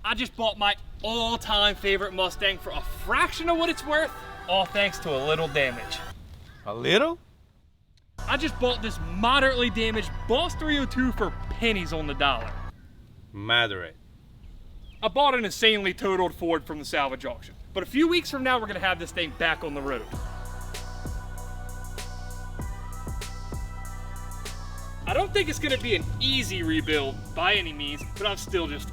I just bought my all-time favorite Mustang for a fraction of what it's worth, all thanks to a little damage. A little? I just bought this moderately damaged Boss 302 for pennies on the dollar. Moderate. I bought an insanely totaled Ford from the salvage auction, but a few weeks from now we're gonna have this thing back on the road. I don't think it's gonna be an easy rebuild by any means, but I'm still just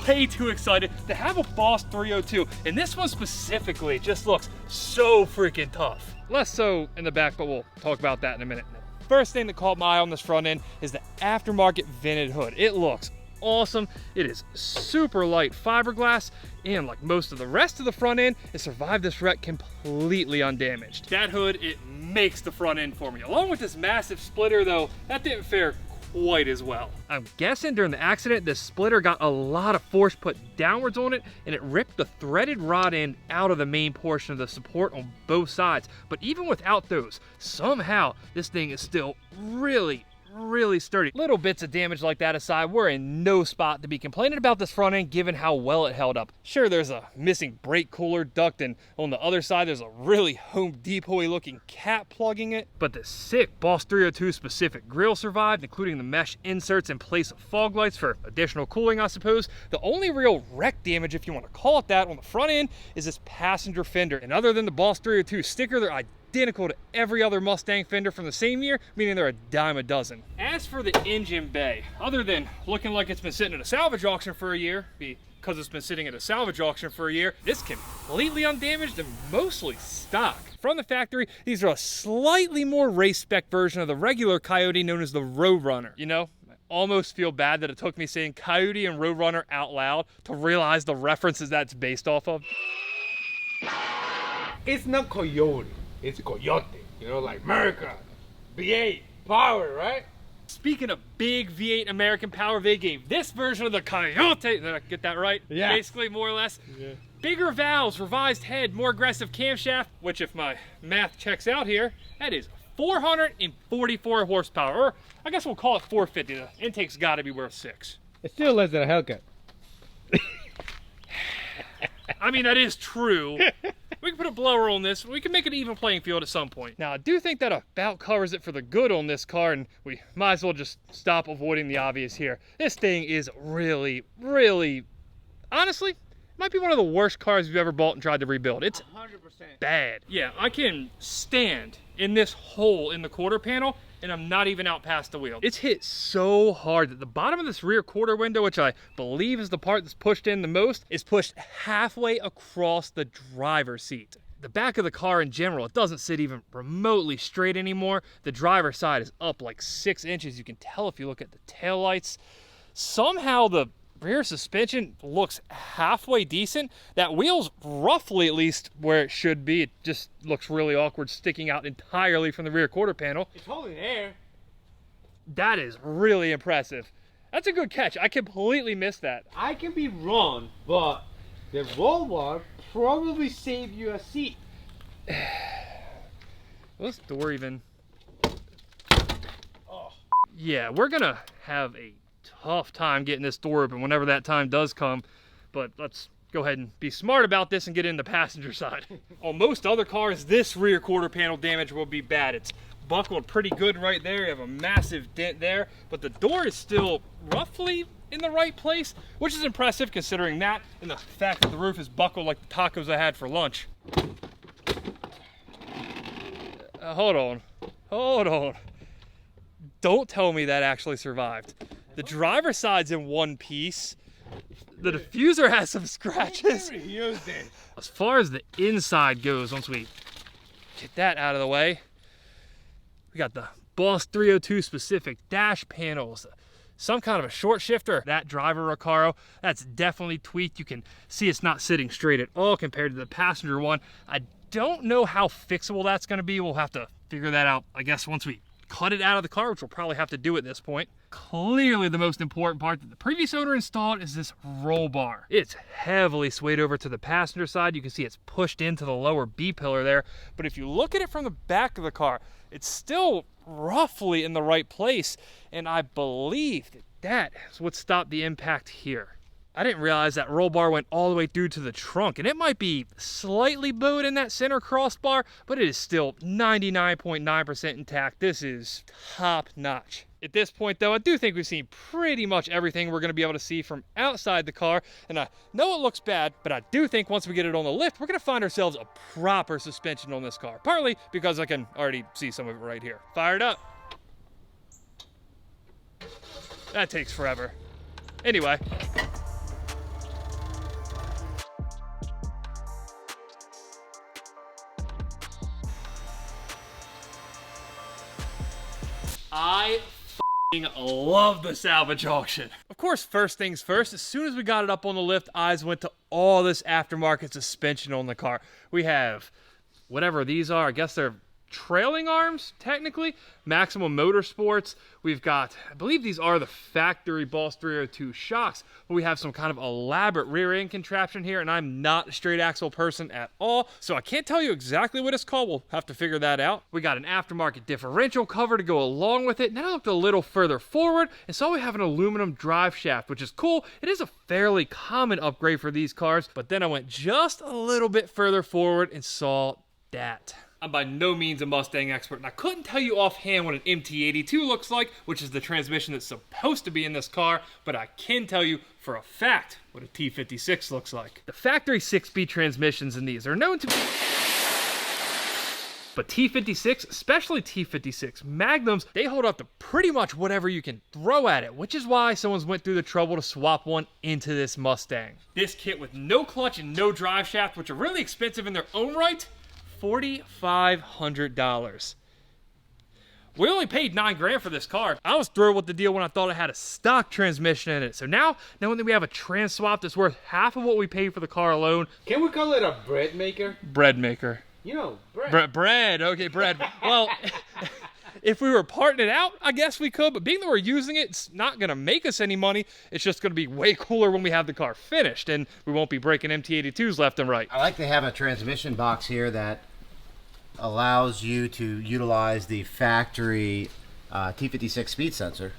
way too excited to have a Boss 302, and this one specifically just looks so freaking tough. Less so in the back, but we'll talk about that in a minute. First thing that caught my eye on this front end is the aftermarket vented hood. It looks awesome. It is super light fiberglass, and like most of the rest of the front end, it survived this wreck completely undamaged. That hood, it makes the front end for me. Along with this massive splitter though, that didn't fare quite as well. I'm guessing during the accident, this splitter got a lot of force put downwards on it, and it ripped the threaded rod end out of the main portion of the support on both sides. But even without those, somehow this thing is still really sturdy. Little bits of damage like that aside, we're in no spot to be complaining about this front end given how well it held up. Sure, there's a missing brake cooler duct, and on the other side there's a really Home Depot-y looking cap plugging it, but the sick Boss 302 specific grille survived, including the mesh inserts in place of fog lights for additional cooling, I suppose. The only real wreck damage, if you want to call it that, on the front end is this passenger fender, and other than the Boss 302 sticker, they're identical to every other Mustang fender from the same year, meaning they're a dime a dozen. As for the engine bay, other than looking like it's been sitting at a salvage auction for a year, because it's been sitting at a salvage auction for a year, it's completely undamaged and mostly stock. From the factory, these are a slightly more race spec version of the regular Coyote known as the Roadrunner. You know, I almost feel bad that it took me saying Coyote and Roadrunner out loud to realize the references that's based off of. It's not Coyote. It's Coyote, you know, like America, V8, power, right? Speaking of big V8 American power, they gave this version of the Coyote, did I get that right? Yeah. Basically, more or less. Yeah. Bigger valves, revised head, more aggressive camshaft, which if my math checks out here, that is 444 horsepower, or I guess we'll call it 450. The intake's gotta be worth 6. It's still less than a Hellcat. I mean, that is true. We can put a blower on this. We can make an even playing field at some point. Now, I do think that about covers it for the good on this car, and we might as well just stop avoiding the obvious here. This thing is really, honestly, it might be one of the worst cars you've ever bought and tried to rebuild. It's 100%. bad. Yeah, I can stand in this hole in the quarter panel, and I'm not even out past the wheel. It's hit so hard that the bottom of this rear quarter window, which I believe is the part that's pushed in the most, is pushed halfway across the driver's seat. The back of the car in general, it doesn't sit even remotely straight anymore. The driver's side is up like 6 inches. You can tell if you look at the taillights. Somehow the rear suspension looks halfway decent. That wheel's roughly at least where it should be. It just looks really awkward sticking out entirely from the rear quarter panel. It's holding air. That is really impressive. That's a good catch. I completely missed that. I can be wrong, but the roll bar probably saved you a seat. Well, this door even... Oh. Yeah, we're gonna have a tough time getting this door open whenever that time does come, but let's go ahead and be smart about this and get in the passenger side. On most other cars, this rear quarter panel damage will be bad. It's buckled pretty good right there. You have a massive dent there, but the door is still roughly in the right place, which is impressive considering that and the fact that the roof is buckled like the tacos I had for lunch. Hold on. Don't tell me that actually survived. The driver's side's in one piece. The diffuser has some scratches. As far as the inside goes, once we get that out of the way, we got the Boss 302 specific dash panels, some kind of a short shifter. That driver Recaro, that's definitely tweaked. You can see it's not sitting straight at all compared to the passenger one. I don't know how fixable that's gonna be. We'll have to figure that out, I guess, once we cut it out of the car, which we'll probably have to do at this point. Clearly the most important part that the previous owner installed is this roll bar. It's heavily swayed over to the passenger side. You can see it's pushed into the lower B pillar there, but if you look at it from the back of the car, it's still roughly in the right place, and I believe that is what stopped the impact here. I didn't realize that roll bar went all the way through to the trunk, and it might be slightly bowed in that center crossbar, but it is still 99.9% intact. This is top notch. At this point though, I do think we've seen pretty much everything we're gonna be able to see from outside the car, and I know it looks bad, but I do think once we get it on the lift, we're gonna find ourselves a proper suspension on this car, partly because I can already see some of it right here. Fire it up. That takes forever. Anyway. I love the salvage auction. Of course, first things first, as soon as we got it up on the lift, eyes went to all this aftermarket suspension on the car. We have whatever these are, I guess they're trailing arms, technically. Maximum Motorsports. We've got, I believe these are the factory Boss 302 shocks, but we have some kind of elaborate rear end contraption here, and I'm not a straight axle person at all, so I can't tell you exactly what it's called. We'll have to figure that out. We got an aftermarket differential cover to go along with it, and then I looked a little further forward and saw we have an aluminum drive shaft, which is cool. It is a fairly common upgrade for these cars, but then I went just a little bit further forward and saw that. I'm by no means a Mustang expert, and I couldn't tell you offhand what an MT82 looks like, which is the transmission that's supposed to be in this car, but I can tell you for a fact what a T56 looks like. The factory 6-speed transmissions in these are known to be... But T56, especially T56 Magnums, they hold up to pretty much whatever you can throw at it, which is why someone's went through the trouble to swap one into this Mustang. This kit with no clutch and no drive shaft, which are really expensive in their own right, $4,500. We only paid $9 grand for this car. I was thrilled with the deal when I thought it had a stock transmission in it. So now, knowing that we have a trans swap that's worth half of what we paid for the car alone. Can we call it a bread maker? Bread maker. You know, bread. Bread, okay, bread. Well, if we were parting it out, I guess we could, but being that we're using it, it's not gonna make us any money. It's just gonna be way cooler when we have the car finished, and we won't be breaking MT82s left and right. I like to have a transmission box here that allows you to utilize the factory T56 speed sensor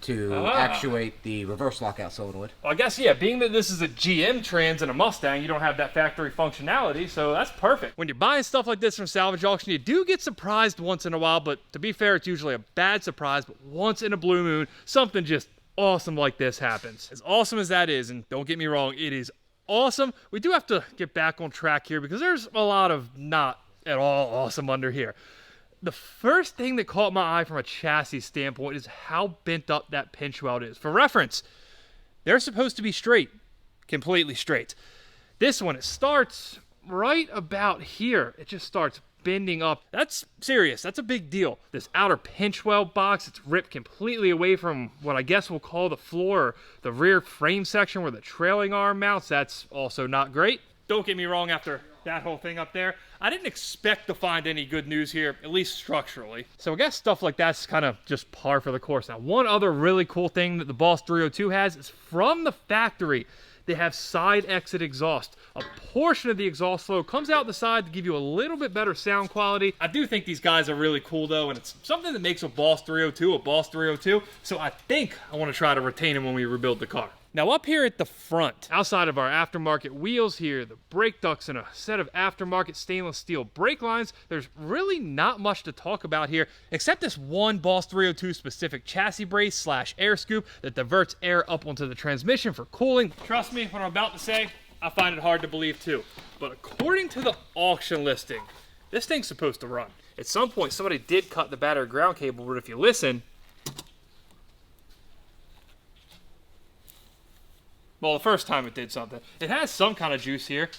to actuate the reverse lockout solenoid. Well, I guess, yeah, being that this is a GM trans and a Mustang, you don't have that factory functionality, so that's perfect. When you're buying stuff like this from salvage auction, you do get surprised once in a while, but to be fair, it's usually a bad surprise, but once in a blue moon, something just awesome like this happens. As awesome as that is, and don't get me wrong, it is awesome, we do have to get back on track here because there's a lot of not at all awesome under here. The first thing that caught my eye from a chassis standpoint is how bent up that pinch weld is. For reference, they're supposed to be straight, completely straight. This one, it starts right about here. It just starts bending up. That's serious. That's a big deal. This outer pinch weld box, it's ripped completely away from what I guess we'll call the floor, or the rear frame section where the trailing arm mounts. That's also not great. Don't get me wrong, after that whole thing up there, I didn't expect to find any good news here, at least structurally. So I guess stuff like that's kind of just par for the course. Now, one other really cool thing that the Boss 302 has is from the factory, they have side exit exhaust. A portion of the exhaust flow comes out the side to give you a little bit better sound quality. I do think these guys are really cool though, and it's something that makes a Boss 302 a Boss 302. So I think I want to try to retain them when we rebuild the car. Now up here at the front, outside of our aftermarket wheels here, the brake ducts and a set of aftermarket stainless steel brake lines, there's really not much to talk about here, except this one Boss 302 specific chassis brace / air scoop that diverts air up onto the transmission for cooling. Trust me, what I'm about to say, I find it hard to believe too. But according to the auction listing, this thing's supposed to run. At some point, somebody did cut the battery ground cable, but if you listen, well, the first time it did something. It has some kind of juice here.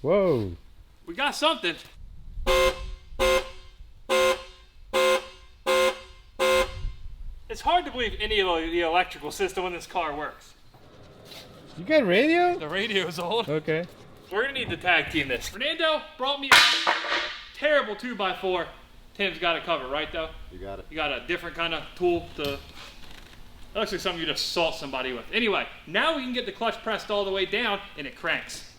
Whoa. We got something. It's hard to believe any of the electrical system in this car works. You got radio? The radio's on. Okay. We're gonna need to tag team this. Fernando brought me a terrible 2x4. Tim's got it covered, right though? You got it. You got a different kind of tool to... That looks like something you just assault somebody with. Anyway, now we can get the clutch pressed all the way down and it cranks.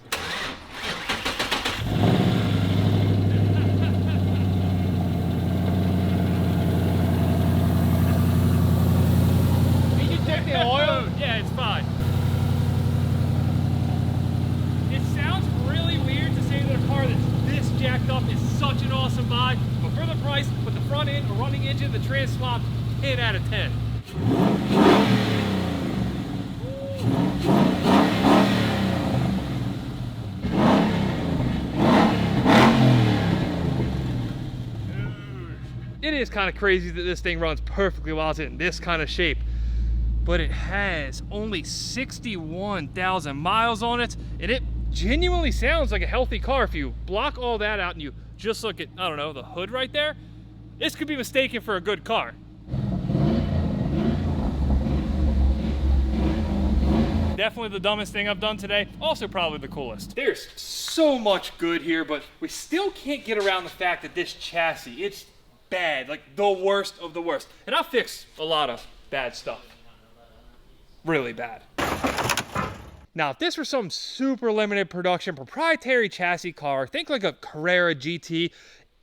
Did you check the oil? Yeah, it's fine. suspension, the trans swap, 10 out of 10. It is kind of crazy that this thing runs perfectly while it's in this kind of shape, but it has only 61,000 miles on it, and it genuinely sounds like a healthy car. If you block all that out and you just look at, I don't know, the hood right there, this could be mistaken for a good car. Definitely the dumbest thing I've done today. Also probably the coolest. There's so much good here, but we still can't get around the fact that this chassis, it's bad, like the worst of the worst. And I've fixed a lot of bad stuff. Really bad. Now, if this were some super limited production proprietary chassis car, think like a Carrera GT,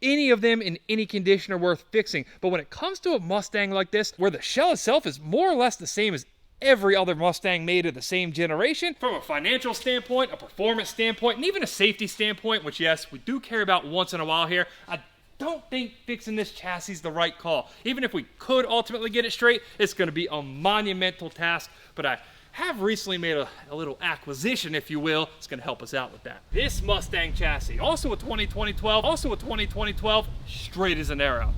any of them in any condition are worth fixing. But when it comes to a Mustang like this, where the shell itself is more or less the same as every other Mustang made of the same generation, from a financial standpoint, a performance standpoint, and even a safety standpoint, which yes, we do care about once in a while here, I don't think fixing this chassis is the right call. Even if we could ultimately get it straight, it's going to be a monumental task, but I have recently made a little acquisition, if you will. It's going to help us out with that. This Mustang chassis, also a 2012, straight as an arrow.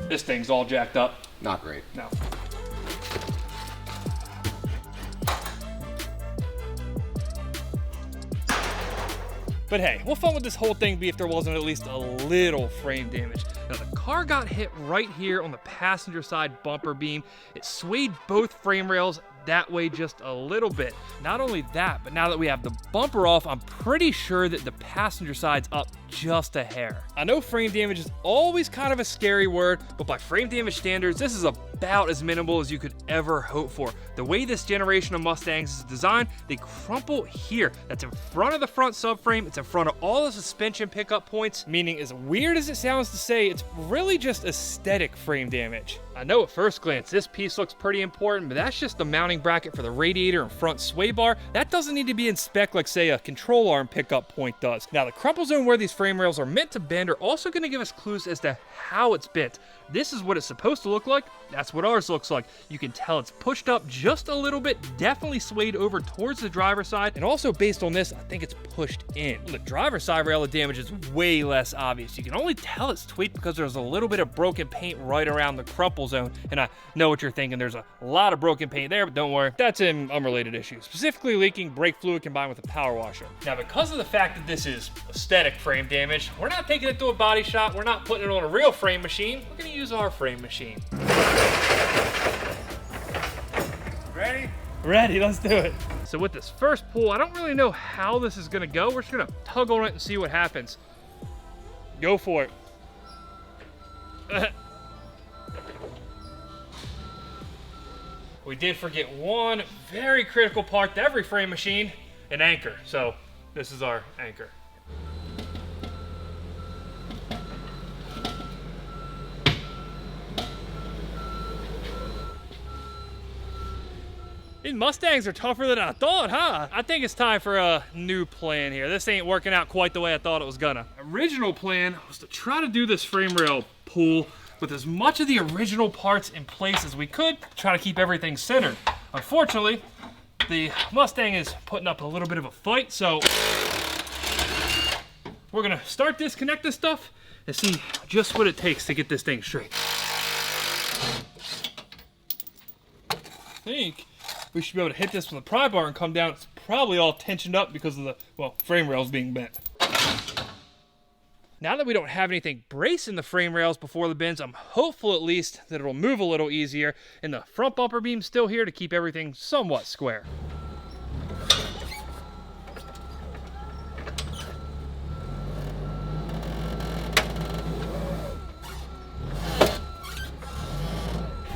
This thing's all jacked up. Not great. No. But hey, what fun would this whole thing be if there wasn't at least a little frame damage? Now the car got hit right here on the passenger side bumper beam. It swayed both frame rails that way just a little bit. Not only that, but now that we have the bumper off, I'm pretty sure that the passenger side's up just a hair. I know frame damage is always kind of a scary word, but by frame damage standards, this is about as minimal as you could ever hope for. The way this generation of Mustangs is designed, they crumple here. That's in front of the front subframe. It's in front of all the suspension pickup points, meaning as weird as it sounds to say, it's really just aesthetic frame damage. I know at first glance, this piece looks pretty important, but that's just the mounting bracket for the radiator and front sway bar. That doesn't need to be in spec like say a control arm pickup point does. Now the crumple zone where these frame rails are meant to bend are also going to give us clues as to how it's bent. This is what it's supposed to look like. That's what ours looks like. You can tell it's pushed up just a little bit, definitely swayed over towards the driver's side, and also based on this, I think it's pushed in. On the driver's side rail, the damage is way less obvious. You can only tell it's tweaked because there's a little bit of broken paint right around the crumple zone, and I know what you're thinking. There's a lot of broken paint there, but don't worry, that's an unrelated issue. Specifically leaking brake fluid combined with a power washer. Now, because of the fact that this is aesthetic frame damage, we're not taking it to a body shop. We're not putting it on a real frame machine. We're gonna use our frame machine. Ready? Ready, let's do it. So with this first pull, I don't really know how this is gonna go. We're just gonna tug on it and see what happens. Go for it. We did forget one very critical part to every frame machine, an anchor. So this is our anchor. These Mustangs are tougher than I thought, huh? I think it's time for a new plan here. This ain't working out quite the way I thought it was gonna. Original plan was to try to do this frame rail pull with as much of the original parts in place as we could, try to keep everything centered. Unfortunately, the Mustang is putting up a little bit of a fight, so we're gonna start disconnecting stuff and see just what it takes to get this thing straight. I think we should be able to hit this with a pry bar and come down. It's probably all tensioned up because of the, well, frame rails being bent. Now that we don't have anything bracing the frame rails before the bends, I'm hopeful at least that it'll move a little easier, and the front bumper beam's still here to keep everything somewhat square.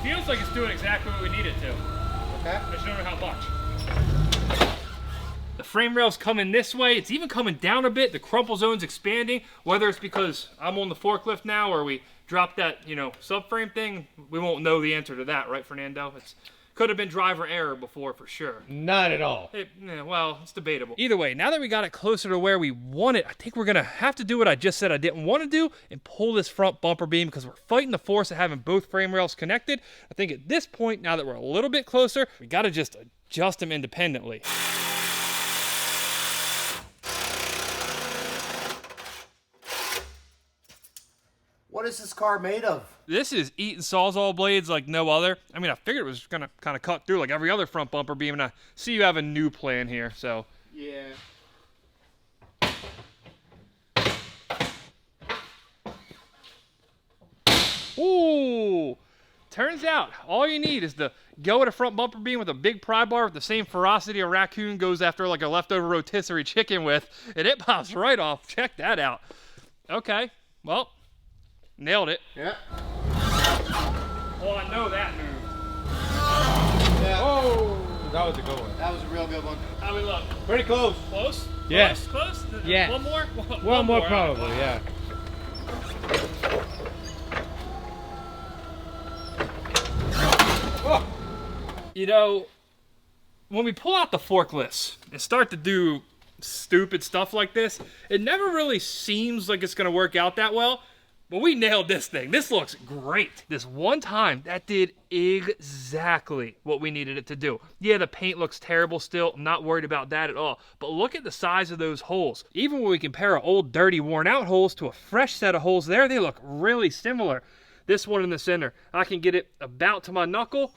Feels like it's doing exactly what we need it to. Okay. I just don't know how much. The frame rail's coming this way. It's even coming down a bit. The crumple zone's expanding. Whether it's because I'm on the forklift now or we dropped that, subframe thing, we won't know the answer to that, right, Fernando? It's Could have been driver error before for sure. Not at all. Well, it's debatable. Either way, now that we got it closer to where we want it, I think we're going to have to do what I just said I didn't want to do and pull this front bumper beam because we're fighting the force of having both frame rails connected. I think at this point, now that we're a little bit closer, we got to just adjust them independently. What is this car made of? This is eating Sawzall blades like no other. I mean, I figured it was going to kind of cut through like every other front bumper beam, and I see you have a new plan here, so. Yeah. Ooh! Turns out, all you need is to go at a front bumper beam with a big pry bar with the same ferocity a raccoon goes after like a leftover rotisserie chicken with, and it pops right off. Check that out. Okay, well, nailed it. Yeah. Well, I know that move. Yeah. Oh, that was a good one. That was a real good one. How we look? Pretty close. Close? Yes. Close? Yeah. One more? One more probably, yeah. Oh. You know, when we pull out the forklifts and start to do stupid stuff like this, it never really seems like it's going to work out that well. But we nailed this thing. This looks great. This one time, that did exactly what we needed it to do. Yeah, the paint looks terrible still. I'm not worried about that at all. But look at the size of those holes. Even when we compare our old, dirty, worn-out holes to a fresh set of holes there, they look really similar. This one in the center, I can get it about to my knuckle.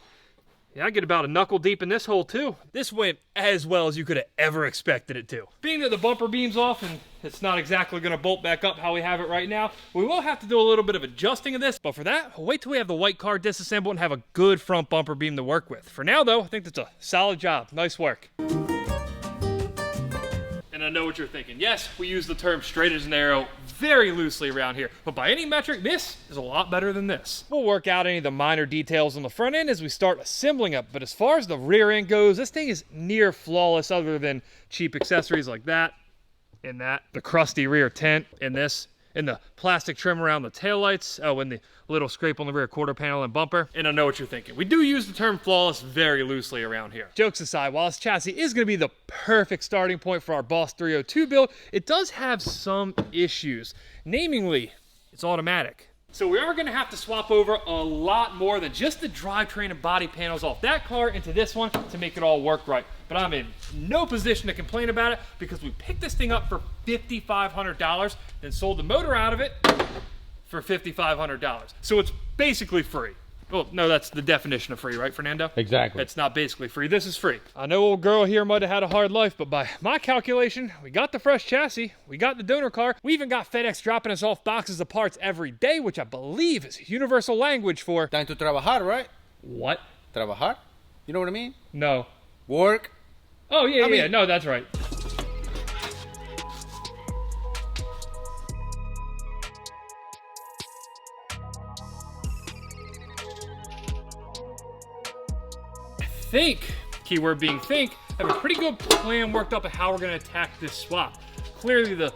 Yeah, I get about a knuckle deep in this hole too. This went as well as you could have ever expected it to. Being that the bumper beam's off and it's not exactly gonna bolt back up how we have it right now, we will have to do a little bit of adjusting of this, but for that, we'll wait till we have the white car disassembled and have a good front bumper beam to work with. For now though, I think that's a solid job. Nice work. And I know what you're thinking. Yes, we use the term straight as an arrow very loosely around here, but by any metric, this is a lot better than this. We'll work out any of the minor details on the front end as we start assembling it, but as far as the rear end goes, this thing is near flawless other than cheap accessories like that, and that, the crusty rear tent, and this, and the plastic trim around the taillights, oh, and the little scrape on the rear quarter panel and bumper. And I know what you're thinking. We do use the term flawless very loosely around here. Jokes aside, while this chassis is going to be the perfect starting point for our Boss 302 build, it does have some issues. Namely, it's automatic. So we are going to have to swap over a lot more than just the drivetrain and body panels off that car into this one to make it all work right. But I'm in no position to complain about it because we picked this thing up for $5,500, then sold the motor out of it for $5,500. So it's basically free. Well, no, that's the definition of free, right, Fernando? Exactly. It's not basically free. This is free. I know old girl here might have had a hard life, but by my calculation, we got the fresh chassis, we got the donor car, we even got FedEx dropping us off boxes of parts every day, which I believe is universal language for... Time to trabajar, right? What? Trabajar? You know what I mean? No. Work. Oh, yeah, yeah, no, that's right. Think, keyword being think, have a pretty good plan worked up of how we're going to attack this swap. Clearly the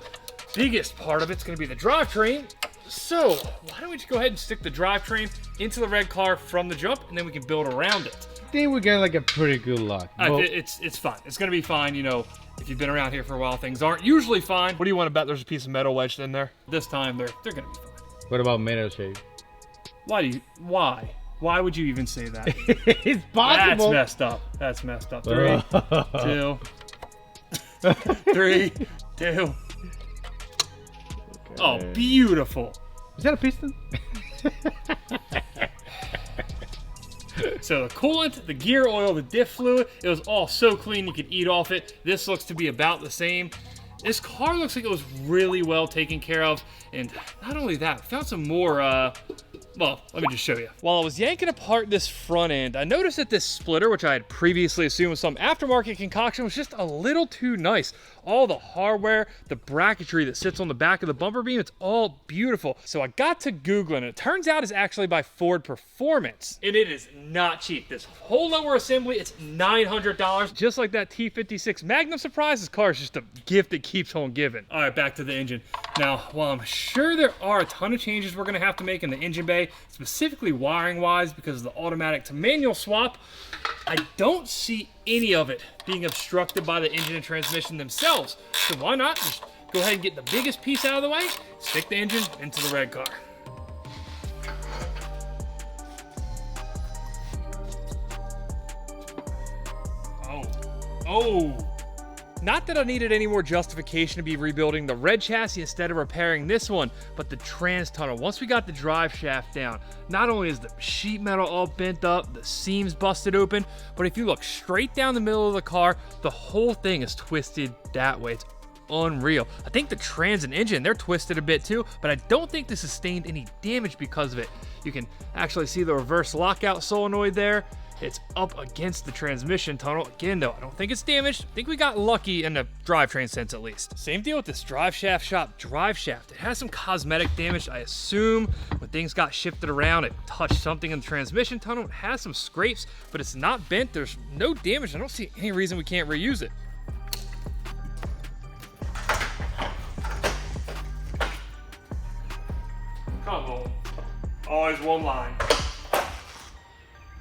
biggest part of it's going to be the drivetrain. So why don't we just go ahead and stick the drivetrain into the red car from the jump, and then we can build around it. I think we get like a pretty good luck. It's fine. It's going to be fine. You know, if you've been around here for a while, things aren't usually fine. What do you want to bet there's a piece of metal wedged in there? This time they're going to be fine. What about metal shape? Why? Why would you even say that? It's possible. That's messed up. That's messed up. 3, 2, 3, 2. Okay. Oh, beautiful. Is that a piston? So the coolant, the gear oil, the diff fluid, it was all so clean you could eat off it. This looks to be about the same. This car looks like it was really well taken care of. And not only that, found some more, well, let me just show you. While I was yanking apart this front end, I noticed that this splitter, which I had previously assumed was some aftermarket concoction, was just a little too nice. All the hardware, the bracketry that sits on the back of the bumper beam, it's all beautiful. So I got to Googling, and it turns out it's actually by Ford Performance. And it is not cheap. This whole lower assembly, it's $900. Just like that T56 Magnum Surprise, this car is just a gift that keeps on giving. All right, back to the engine. Now, while I'm sure there are a ton of changes we're gonna have to make in the engine bay, specifically wiring wise because of the automatic to manual swap, I don't see any of it being obstructed by the engine and transmission themselves. So why not just go ahead and get the biggest piece out of the way, stick the engine into the red car. Oh. Not that I needed any more justification to be rebuilding the red chassis instead of repairing this one, but the trans tunnel. Once we got the drive shaft down, not only is the sheet metal all bent up, the seams busted open, but if you look straight down the middle of the car, the whole thing is twisted that way. It's unreal. I think the trans and engine, they're twisted a bit too, but I don't think this sustained any damage because of it. You can actually see the reverse lockout solenoid there. It's up against the transmission tunnel. Again, though, I don't think it's damaged. I think we got lucky in the drivetrain sense, at least. Same deal with this drive shaft shop drive shaft. It has some cosmetic damage. I assume when things got shifted around, it touched something in the transmission tunnel. It has some scrapes, but it's not bent. There's no damage. I don't see any reason we can't reuse it. Come on. Always one line.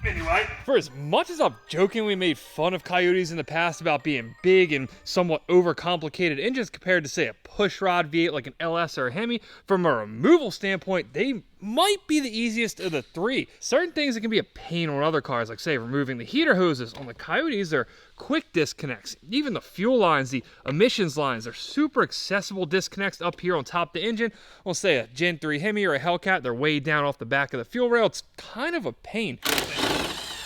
Anyway, for as much as I've jokingly made fun of Coyotes in the past about being big and somewhat overcomplicated engines compared to, say, a pushrod V8 like an LS or a Hemi, from a removal standpoint, they might be the easiest of the three. Certain things that can be a pain on other cars, like, say, removing the heater hoses. On the Coyotes, they're quick disconnects. Even the fuel lines, the emissions lines, they're super accessible disconnects up here on top of the engine. On, say, a Gen 3 Hemi or a Hellcat, they're way down off the back of the fuel rail. It's kind of a pain.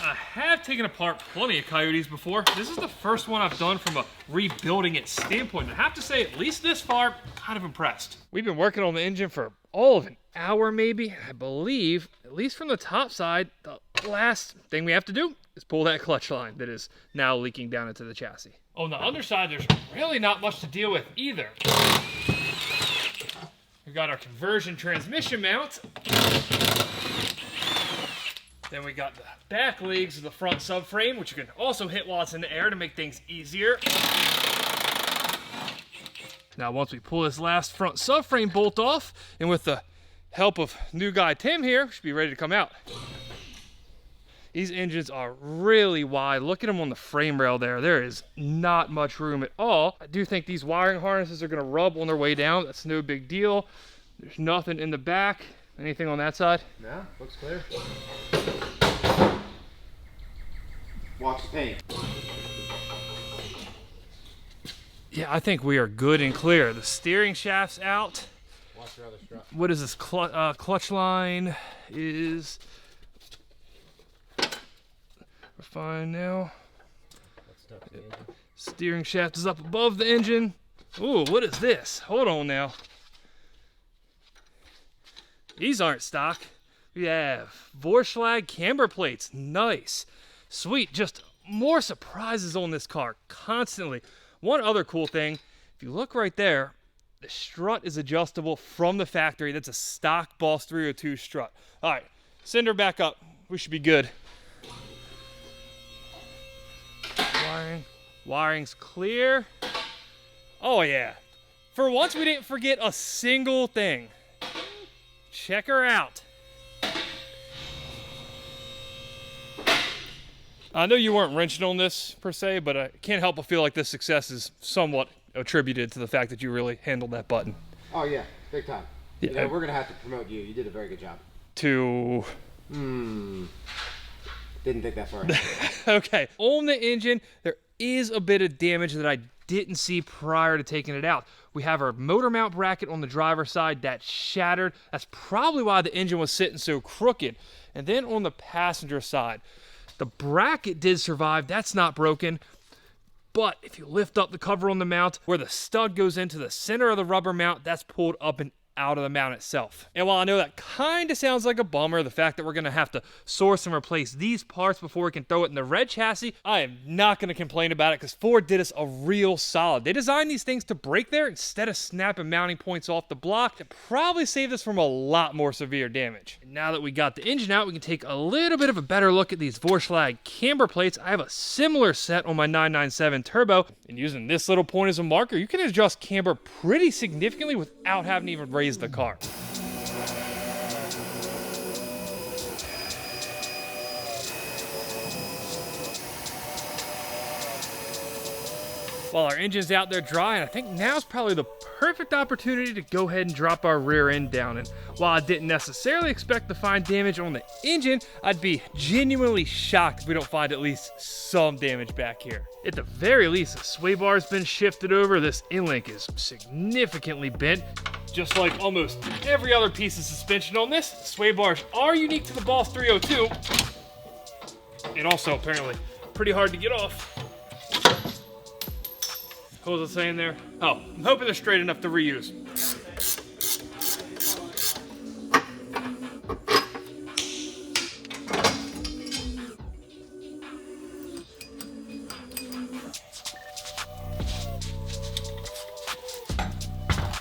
I have taken apart plenty of Coyotes before. This is the first one I've done from a rebuilding it standpoint. I have to say, at least this far, kind of impressed. We've been working on the engine for all of an hour maybe. I believe, at least from the top side, the last thing we have to do is pull that clutch line that is now leaking down into the chassis. On the underside, there's really not much to deal with either. We've got our conversion transmission mount. Then we got the back legs of the front subframe, which you can also hit while it's in the air to make things easier. Now, once we pull this last front subframe bolt off, and with the help of new guy Tim here, we should be ready to come out. These engines are really wide. Look at them on the frame rail there. There is not much room at all. I do think these wiring harnesses are gonna rub on their way down. That's no big deal. There's nothing in the back. Anything on that side? No, looks clear. Watch the paint. Yeah, I think we are good and clear. The steering shaft's out. Watch your other strap. What is this? Clutch line is... We're fine now. Steering shaft is up above the engine. Ooh, what is this? Hold on now. These aren't stock. We have Vorschlag camber plates. Nice. Sweet. Just more surprises on this car constantly. One other cool thing, if you look right there, the strut is adjustable from the factory. That's a stock Boss 302 strut. All right, send her back up. We should be good. Wiring's clear. Oh yeah. For once, we didn't forget a single thing. Check her out. I know you weren't wrenching on this per se, but I can't help but feel like this success is somewhat attributed to the fact that you really handled that button. Oh yeah, big time. Yeah. You know, we're gonna have to promote you. You did a very good job. To... Didn't think that far. Okay, on the engine, there is a bit of damage that I didn't see prior to taking it out. We have our motor mount bracket on the driver's side that shattered. That's probably why the engine was sitting so crooked. And then on the passenger side, the bracket did survive. That's not broken. But if you lift up the cover on the mount, where the stud goes into the center of the rubber mount, that's pulled up and out of the mount itself. And while I know that kind of sounds like a bummer, the fact that we're going to have to source and replace these parts before we can throw it in the red chassis, I am not going to complain about it because Ford did us a real solid. They designed these things to break there instead of snapping mounting points off the block. It probably saved us from a lot more severe damage. And now that we got the engine out, we can take a little bit of a better look at these Vorschlag camber plates. I have a similar set on my 997 Turbo. And using this little point as a marker, you can adjust camber pretty significantly without having to even raise the car. While our engine's out there drying, I think now's probably the perfect opportunity to go ahead and drop our rear end down. And while I didn't necessarily expect to find damage on the engine, I'd be genuinely shocked if we don't find at least some damage back here. At the very least, the sway bar's been shifted over. This end-link is significantly bent. Just like almost every other piece of suspension on this, sway bars are unique to the Boss 302. And also apparently pretty hard to get off. What was I saying there? Oh, I'm hoping they're straight enough to reuse.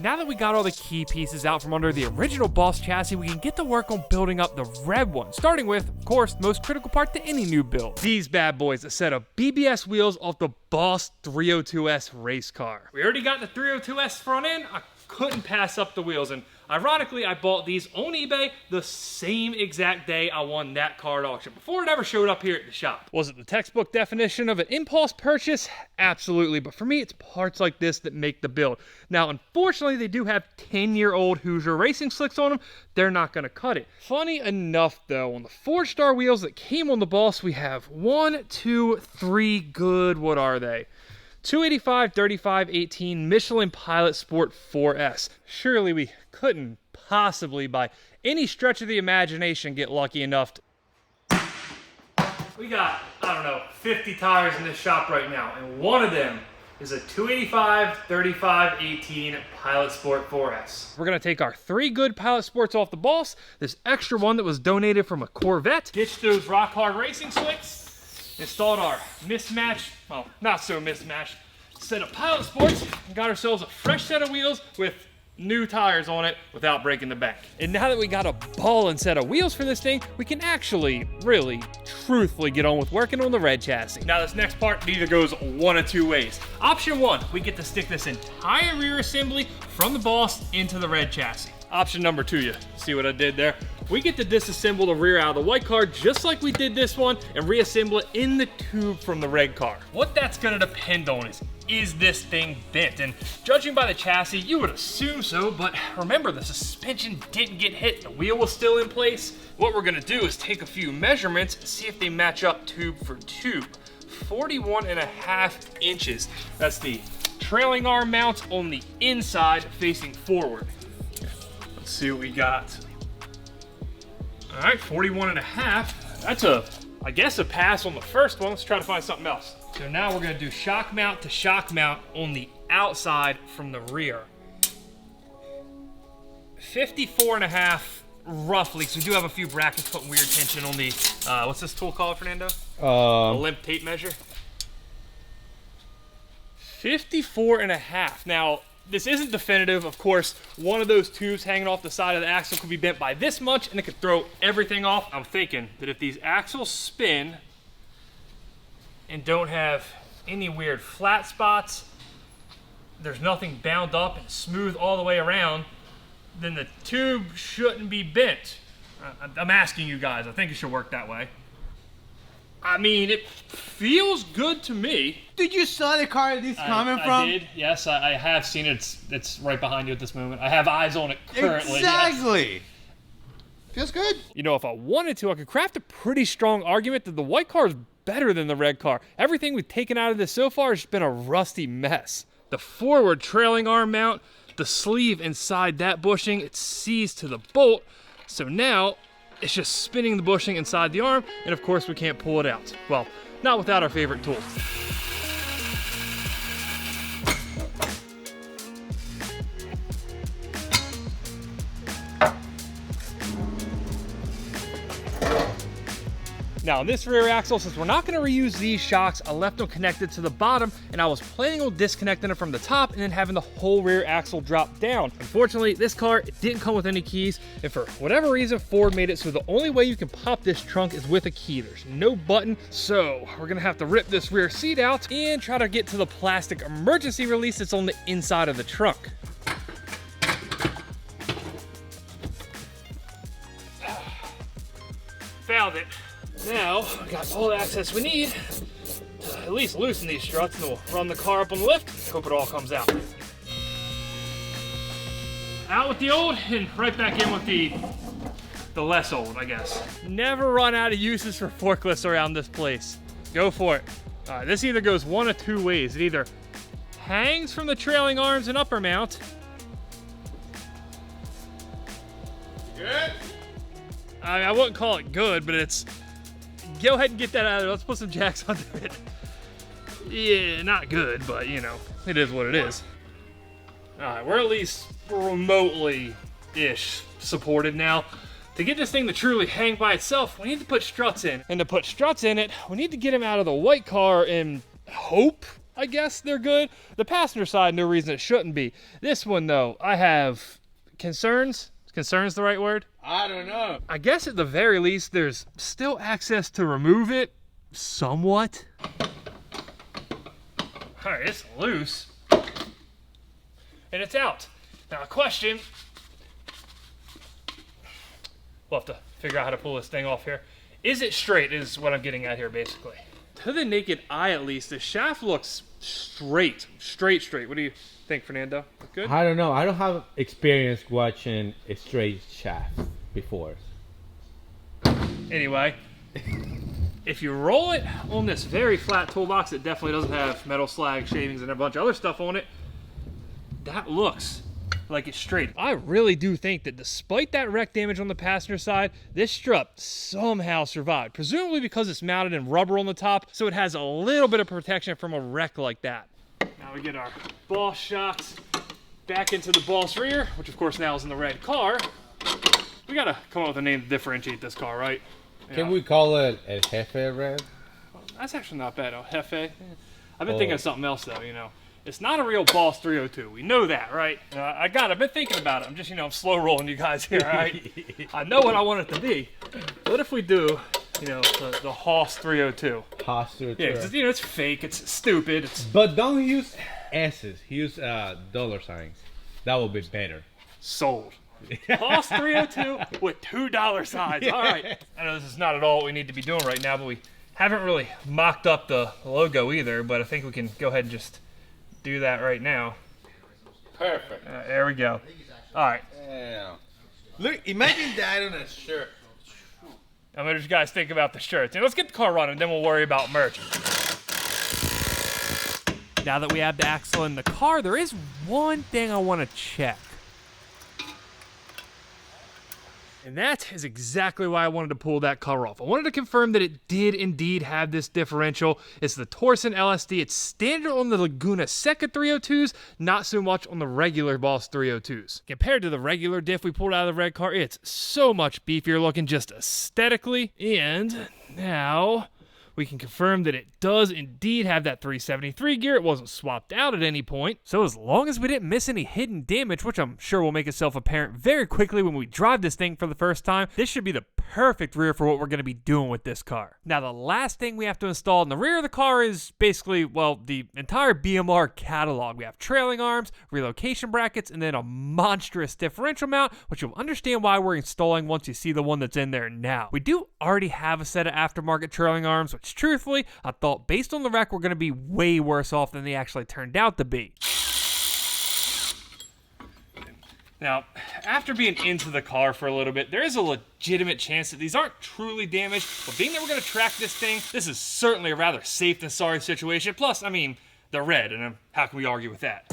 Now that we got all the key pieces out from under the original Boss chassis, we can get to work on building up the red one, starting with, of course, the most critical part to any new build. These bad boys, a set of BBS wheels off the Boss 302S race car. We already got the 302S front end. I couldn't pass up the wheels, and ironically, I bought these on eBay the same exact day I won that car at auction, before it ever showed up here at the shop. Was it the textbook definition of an impulse purchase? Absolutely, but for me, it's parts like this that make the build. Now, unfortunately, they do have 10-year-old Hoosier racing slicks on them. They're not gonna cut it. Funny enough, though, on the 4-star wheels that came on the Boss, we have 1, 2, 3 good, what are they? 285, 35, 18 Michelin Pilot Sport 4S. Surely we couldn't possibly, by any stretch of the imagination, get lucky enough to... We got, I don't know, 50 tires in this shop right now, and one of them is a 285, 35, 18 Pilot Sport 4S. We're gonna take our 3 good Pilot Sports off the Boss, this extra one that was donated from a Corvette, ditch those rock hard racing slicks, installed our mismatched, well, not so mismatched, set of Pilot Sports, and got ourselves a fresh set of wheels with new tires on it without breaking the bank. And now that we got a ballin' set of wheels for this thing, we can actually, really, truthfully get on with working on the red chassis. Now this next part either goes one of two ways. Option 1, we get to stick this entire rear assembly from the Boss into the red chassis. Option number 2, you see what I did there? We get to disassemble the rear out of the white car just like we did this one and reassemble it in the tube from the red car. What that's gonna depend on is this thing bent? And judging by the chassis, you would assume so, but remember the suspension didn't get hit, the wheel was still in place. What we're gonna do is take a few measurements and see if they match up tube for tube. 41.5 inches. That's the trailing arm mount on the inside facing forward. Let's see what we got. All right, 41.5. That's I guess a pass on the first one. Let's try to find something else. So now we're gonna do shock mount to shock mount on the outside from the rear. 54.5 roughly, because we do have a few brackets putting weird tension on the, what's this tool called, Fernando? A limp tape measure. 54.5. Now, this isn't definitive. Of course, one of those tubes hanging off the side of the axle could be bent by this much and it could throw everything off. I'm thinking that if these axles spin and don't have any weird flat spots, there's nothing bound up and smooth all the way around, then the tube shouldn't be bent. I'm asking you guys, I think it should work that way. I mean, it feels good to me. Did you saw the car that this coming from? I did, yes, I have seen it. It's right behind you at this moment. I have eyes on it currently. Exactly. Yes. Feels good. You know, if I wanted to, I could craft a pretty strong argument that the white car is better than the red car. Everything we've taken out of this so far has been a rusty mess. The forward trailing arm mount, the sleeve inside that bushing, it's seized to the bolt. So now, it's just spinning the bushing inside the arm, and of course we can't pull it out. Well, not without our favorite tool. Now on this rear axle, since we're not gonna reuse these shocks, I left them connected to the bottom, and I was planning on disconnecting them from the top and then having the whole rear axle drop down. Unfortunately, this car didn't come with any keys, and for whatever reason, Ford made it so the only way you can pop this trunk is with a key. There's no button, so we're gonna have to rip this rear seat out and try to get to the plastic emergency release that's on the inside of the trunk. Found it. Now, we got all the access we need to at least loosen these struts, and we'll run the car up on the lift. Hope it all comes out. Out with the old and right back in with the less old, I guess. Never run out of uses for forklifts around this place. Go for it. All right, this either goes one of two ways. It either hangs from the trailing arms and upper mount. Good? I wouldn't call it good, but it's, go ahead and get that out of there. Let's put some jacks under it. Yeah, not good, but you know, it is what it is. All right, we're at least remotely-ish supported now. To get this thing to truly hang by itself, we need to put struts in. And to put struts in it, we need to get them out of the white car and hope, I guess, they're good. The passenger side, no reason it shouldn't be. This one, though, I have concerns. Is concerns the right word? I don't know. I guess at the very least, there's still access to remove it, somewhat. All right, it's loose. And it's out. Now, a question. We'll have to figure out how to pull this thing off here. Is it straight is what I'm getting at here, basically. To the naked eye, at least, the shaft looks straight. Straight. What do you think, Fernando? Look good? I don't know. I don't have experience watching a straight shaft before. Anyway, if you roll it on this very flat toolbox that definitely doesn't have metal slag shavings and a bunch of other stuff on it, that looks like it's straight. I really do think that despite that wreck damage on the passenger side, this strut somehow survived, presumably because it's mounted in rubber on the top, so it has a little bit of protection from a wreck like that. Now we get our Boss shocks back into the Boss rear, which of course now is in the red car. We gotta come up with a name to differentiate this car, right? Can we call it a Jefe Red? That's actually not bad, Jefe. I've been thinking of something else though, you know. It's not a real Boss 302. We know that, right? I've been thinking about it. I'm just, I'm slow rolling you guys here, all right? I know what I want it to be. What if we do, the Hoss 302? Hoss 302. Yeah, 'cause, it's fake. It's stupid. But don't use S's. Use dollar signs. That will be better. Sold. Hoss 302 with $2 signs. All right. I know this is not at all what we need to be doing right now, but we haven't really mocked up the logo either, but I think we can go ahead and just do that right now. Perfect. There we go. All right. Yeah. Look, imagine that on a shirt. I'm gonna let you guys think about the shirts. And let's get the car running, then we'll worry about merch. Now that we have the axle in the car, there is one thing I want to check. And that is exactly why I wanted to pull that cover off. I wanted to confirm that it did indeed have this differential. It's the Torsen LSD. It's standard on the Laguna Seca 302s, not so much on the regular Boss 302s. Compared to the regular diff we pulled out of the red car, it's so much beefier looking just aesthetically. And now we can confirm that it does indeed have that 373 gear. It wasn't swapped out at any point. So as long as we didn't miss any hidden damage, which I'm sure will make itself apparent very quickly when we drive this thing for the first time, this should be the perfect rear for what we're going to be doing with this car. Now, the last thing we have to install in the rear of the car is basically, well, the entire BMR catalog. We have trailing arms, relocation brackets, and then a monstrous differential mount, which you'll understand why we're installing once you see the one that's in there now. We do already have a set of aftermarket trailing arms, which truthfully, I thought based on the wreck, we're going to be way worse off than they actually turned out to be. Now, after being into the car for a little bit, there is a legitimate chance that these aren't truly damaged, but being that we're going to track this thing, this is certainly a rather safe than sorry situation. Plus, I mean, they're red, and how can we argue with that?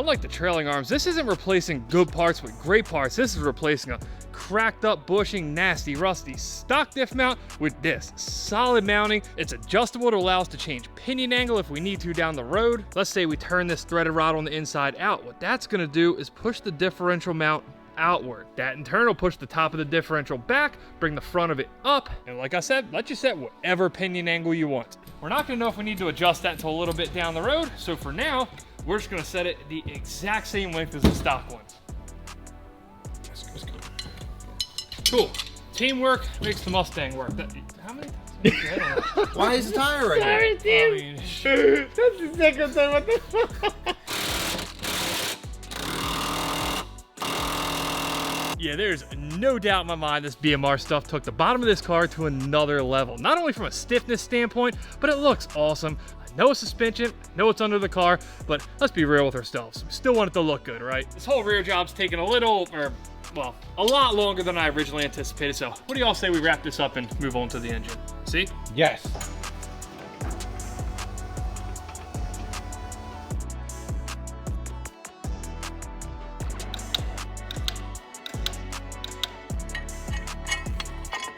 Unlike the trailing arms, this isn't replacing good parts with great parts. This is replacing a cracked up, bushing, nasty, rusty stock diff mount with this solid mounting. It's adjustable to allow us to change pinion angle if we need to down the road. Let's say we turn this threaded rod on the inside out. What that's gonna do is push the differential mount outward. That in turn will push the top of the differential back, bring the front of it up, and like I said, let you set whatever pinion angle you want. We're not gonna know if we need to adjust that until a little bit down the road, so for now, we're just gonna set it the exact same length as the stock ones. Cool. Teamwork makes the Mustang work. How many times? Why is the tire right here? I mean, That's the second time. What the fuck? yeah, there's no doubt in my mind this BMR stuff took the bottom of this car to another level. Not only from a stiffness standpoint, but it looks awesome. I know it's suspension, I know it's under the car, but let's be real with ourselves. We still want it to look good, right? This whole rear job's taken a lot longer than I originally anticipated. So what do y'all say we wrap this up and move on to the engine? See? Yes.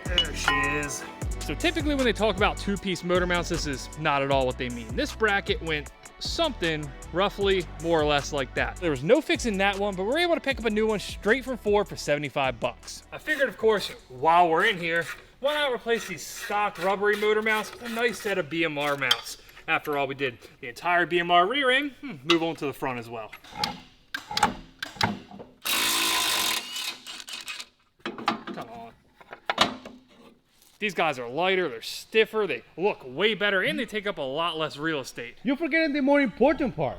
There she is. So typically when they talk about two-piece motor mounts, this is not at all what they mean. This bracket went something roughly more or less like that. There was no fixing that one, but we're able to pick up a new one straight from Ford for 75 bucks. I figured, of course, while we're in here, why not replace these stock rubbery motor mounts with a nice set of BMR mounts? After all, we did the entire BMR rear end, move on to the front as well. Come on. These guys are lighter, they're stiffer, they look way better, and they take up a lot less real estate. You're forgetting the more important part.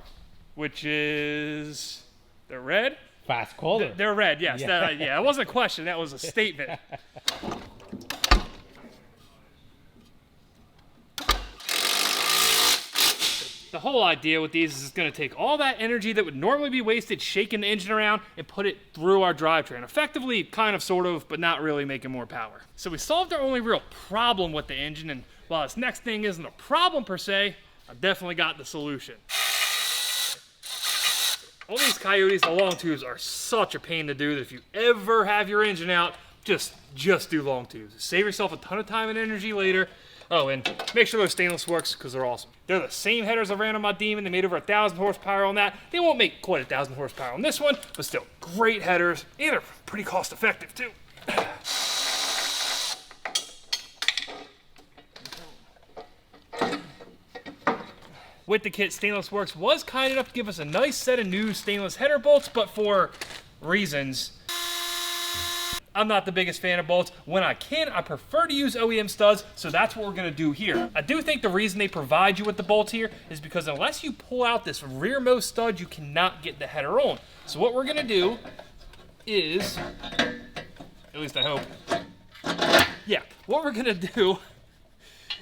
Which is, they're red? Fast color. They're red, yes. Yeah. That wasn't a question, that was a statement. The whole idea with these is it's going to take all that energy that would normally be wasted shaking the engine around and put it through our drivetrain. Effectively, kind of, sort of, but not really making more power. So we solved our only real problem with the engine, and while this next thing isn't a problem per se, I definitely got the solution. All these Coyotes, the long tubes are such a pain to do that if you ever have your engine out, just do long tubes. Save yourself a ton of time and energy later. Oh, and make sure those stainless works because they're awesome. They're the same headers I ran on my Demon. They made over 1,000 horsepower on that. They won't make quite 1,000 horsepower on this one, but still great headers, and they're pretty cost effective too. With the kit, Stainless Works was kind enough to give us a nice set of new stainless header bolts, but for reasons, I'm not the biggest fan of bolts. When I can, I prefer to use OEM studs, so that's what we're gonna do here. I do think the reason they provide you with the bolts here is because unless you pull out this rearmost stud, you cannot get the header on. So what we're gonna do is, at least I hope, yeah, what we're gonna do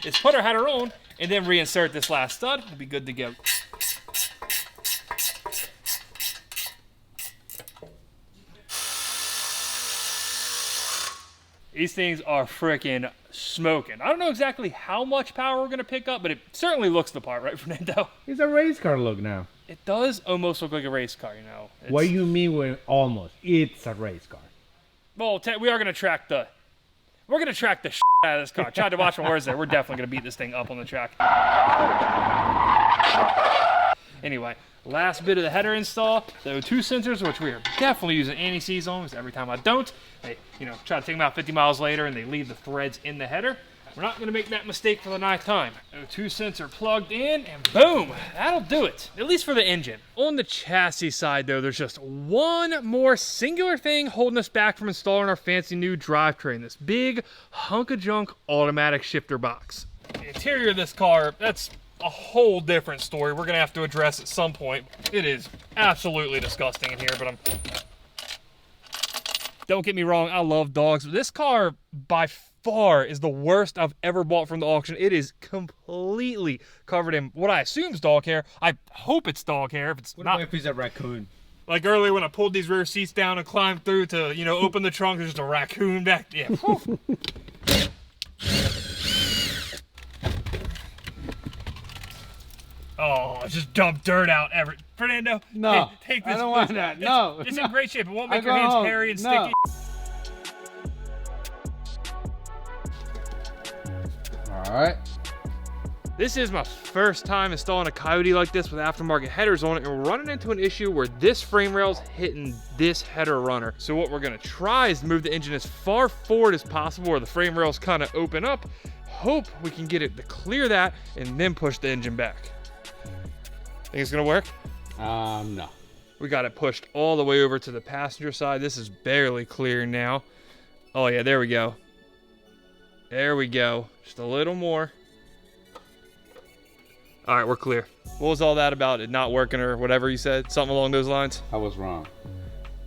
is put our header on and then reinsert this last stud. We'll be good to go. These things are freaking smoking. I don't know exactly how much power we're gonna pick up, but it certainly looks the part, right, Fernando? It's a race car look now. It does almost look like a race car, you know. What do you mean with almost? It's a race car. Well, we are gonna track the, we're gonna track the shit out of this car. Tried to watch my words there. We're definitely gonna beat this thing up on the track. Anyway, last bit of the header install, the O2 sensors, which we are definitely using anti-seize on, because every time I don't, they, try to take them out 50 miles later and they leave the threads in the header. We're not gonna make that mistake for the ninth time. O2 sensor plugged in, and boom, that'll do it, at least for the engine. On the chassis side though, there's just one more singular thing holding us back from installing our fancy new drivetrain, this big hunk of junk automatic shifter box. The interior of this car, that's a whole different story we're gonna have to address at some point. It is absolutely disgusting in here, but don't get me wrong, I love dogs, but this car by far is the worst I've ever bought from the auction. It is completely covered in what I assume is dog hair. I hope it's dog hair. If it's not, if he's a raccoon? Like earlier when I pulled these rear seats down and climbed through to, open the trunk, there's just a raccoon back there. Oh, just dump dirt out. Fernando, No, take this. I don't want please. that. No, It's no. in great shape. It won't I make your go hands home. hairy and No. sticky. All right. This is my first time installing a Coyote like this with aftermarket headers on it, and we're running into an issue where this frame rail's hitting this header runner. So what we're gonna try is move the engine as far forward as possible where the frame rails kind of open up. Hope we can get it to clear that and then push the engine back. Think it's gonna work? No. We got it pushed all the way over to the passenger side. This is barely clear now. Oh yeah, there we go. There we go. Just a little more. All right, we're clear. What was all that about? It not working or whatever you said? Something along those lines? I was wrong.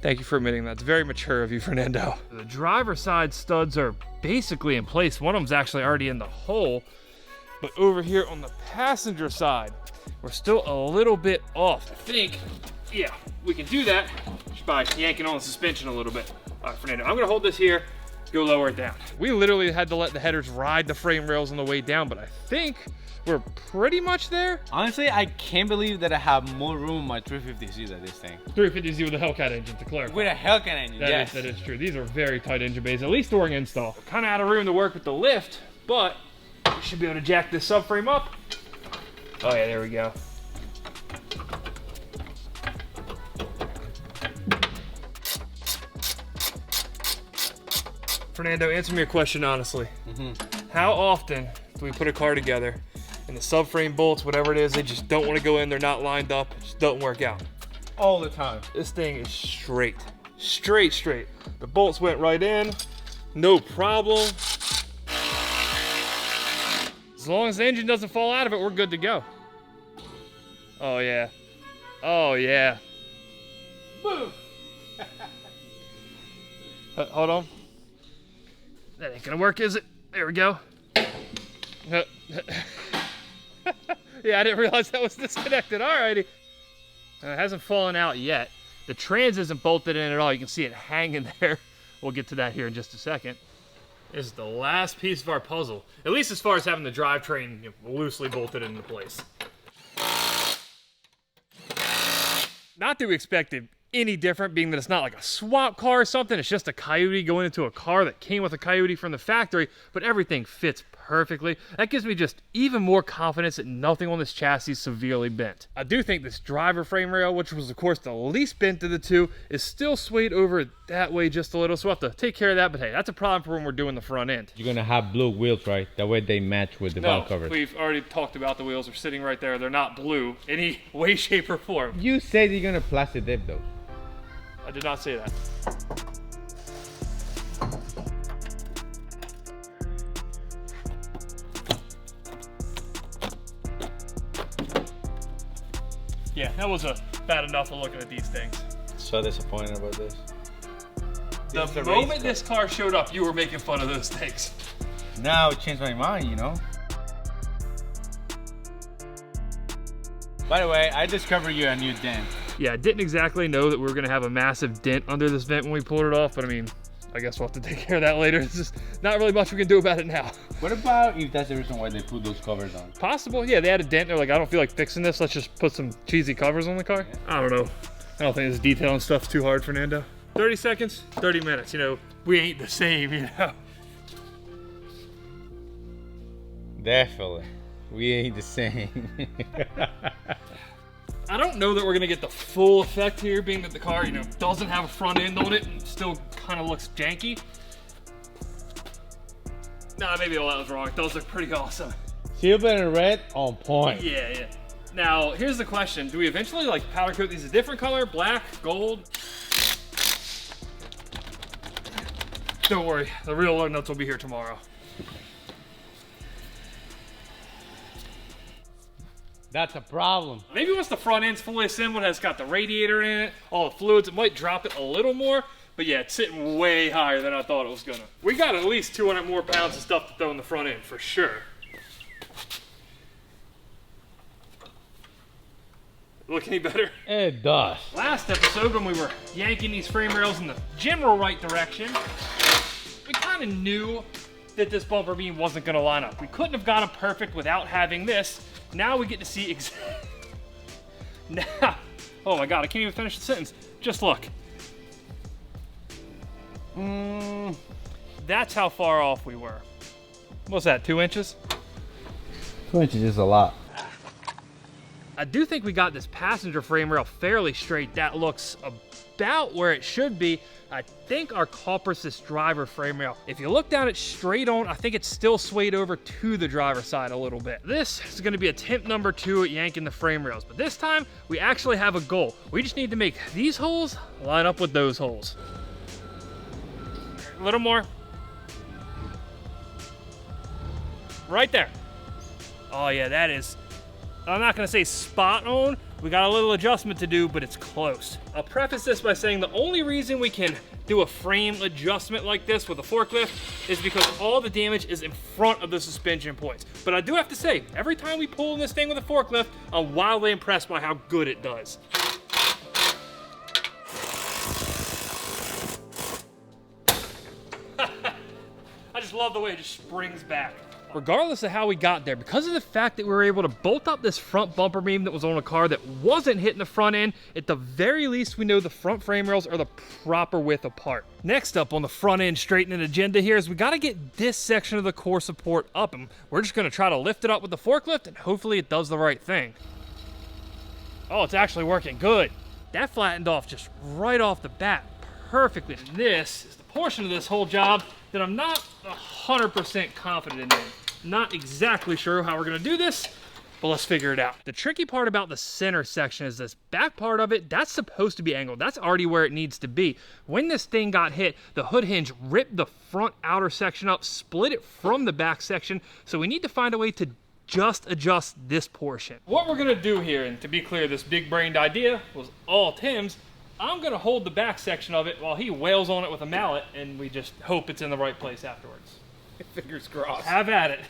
Thank you for admitting that. It's very mature of you, Fernando. The driver's side studs are basically in place. One of them's actually already in the hole. But over here on the passenger side, we're still a little bit off. I think, yeah, we can do that just by yanking on the suspension a little bit. All right, Fernando, I'm gonna hold this here, go lower it down. We literally had to let the headers ride the frame rails on the way down, but I think we're pretty much there. Honestly, I can't believe that I have more room in my 350Z than this thing. 350Z with a Hellcat engine, to clarify. With a Hellcat engine, yes. That is true. These are very tight engine bays, at least during install. Kind of out of room to work with the lift, but we should be able to jack this subframe up. Oh yeah, there we go. Fernando, answer me a question honestly. How often do we put a car together and the subframe bolts, whatever it is, they just don't want to go in, they're not lined up, it just doesn't work out? All the time. This thing is straight. Straight. The bolts went right in, no problem. As long as the engine doesn't fall out of it, we're good to go. Oh yeah. Oh yeah. Boom. Hold on. That ain't gonna work, is it? There we go. Yeah, I didn't realize that was disconnected. Alrighty. It hasn't fallen out yet. The trans isn't bolted in at all. You can see it hanging there. We'll get to that here in just a second. This is the last piece of our puzzle, at least as far as having the drivetrain loosely bolted into place. Not that we expected any different, being that it's not like a swap car or something. It's just a Coyote going into a car that came with a Coyote from the factory, but everything fits perfectly. That gives me just even more confidence that nothing on this chassis is severely bent. I do think this driver frame rail, which was of course the least bent of the two, is still swayed over that way just a little, so we'll have to take care of that, but hey, that's a problem for when we're doing the front end. You're gonna have blue wheels, right? That way they match with the valve covers. We've already talked about the wheels. They're sitting right there. They're not blue any way, shape, or form. You said you're gonna plastic dip those. I did not say that. Yeah, that was bad enough of looking at these things. So disappointed about this. The moment this car showed up, you were making fun of those things. Now it changed my mind, you know? By the way, I discovered you a new dent. Yeah, I didn't exactly know that we were gonna have a massive dent under this vent when we pulled it off, but I mean, I guess we'll have to take care of that later. It's just not really much we can do about it now. What about if that's the reason why they put those covers on? Possible, yeah, they had a dent. They're like, I don't feel like fixing this. Let's just put some cheesy covers on the car. I don't know. I don't think this detailing stuff's too hard, Fernando. 30 seconds, 30 minutes. You know, we ain't the same, you know. Definitely. We ain't the same. I don't know that we're gonna get the full effect here, being that the car, you know, doesn't have a front end on it and still kind of looks janky. Nah, maybe all that was wrong. It does look pretty awesome. Silver and red on point. Yeah. Now, here's the question. Do we eventually like powder coat these a different color? Black, gold? Don't worry, the real lug nuts will be here tomorrow. That's a problem. Maybe once the front end's fully assembled, has got the radiator in it, all the fluids, it might drop it a little more. But yeah, it's sitting way higher than I thought it was gonna. We got at least 200 more pounds of stuff to throw in the front end, for sure. Look any better? It does. Last episode, when we were yanking these frame rails in the general right direction, we kind of knew that this bumper beam wasn't gonna line up. We couldn't have gotten it perfect without having this. Now we get to see now, oh my God, I can't even finish the sentence. Just look. That's how far off we were. What's that, 2 inches? 2 inches is a lot. I do think we got this passenger frame rail fairly straight. That looks about where it should be. I think our culprit's this driver frame rail. If you look down it straight on, I think it's still swayed over to the driver's side a little bit. This is gonna be attempt number 2 at yanking the frame rails, but this time we actually have a goal. We just need to make these holes line up with those holes. A little more. Right there. Oh yeah, that is, I'm not gonna say spot on. We got a little adjustment to do, but it's close. I'll preface this by saying the only reason we can do a frame adjustment like this with a forklift is because all the damage is in front of the suspension points. But I do have to say, every time we pull this thing with a forklift, I'm wildly impressed by how good it does. I just love the way it just springs back. Regardless of how we got there, because of the fact that we were able to bolt up this front bumper beam that was on a car that wasn't hitting the front end, at the very least we know the front frame rails are the proper width apart. Next up on the front end straightening agenda here is we got to get this section of the core support up, and we're just going to try to lift it up with the forklift and hopefully it does the right thing. Oh, it's actually working good. That flattened off just right off the bat perfectly. And this is the portion of this whole job that I'm not 100% confident in. Not exactly sure how we're gonna do this, but let's figure it out. The tricky part about the center section is this back part of it, that's supposed to be angled. That's already where it needs to be. When this thing got hit, the hood hinge ripped the front outer section up, split it from the back section, so we need to find a way to just adjust this portion. What we're gonna do here, and to be clear, this big-brained idea was all Tim's. I'm gonna hold the back section of it while he wails on it with a mallet, and we just hope it's in the right place afterwards. Fingers crossed. Have at it.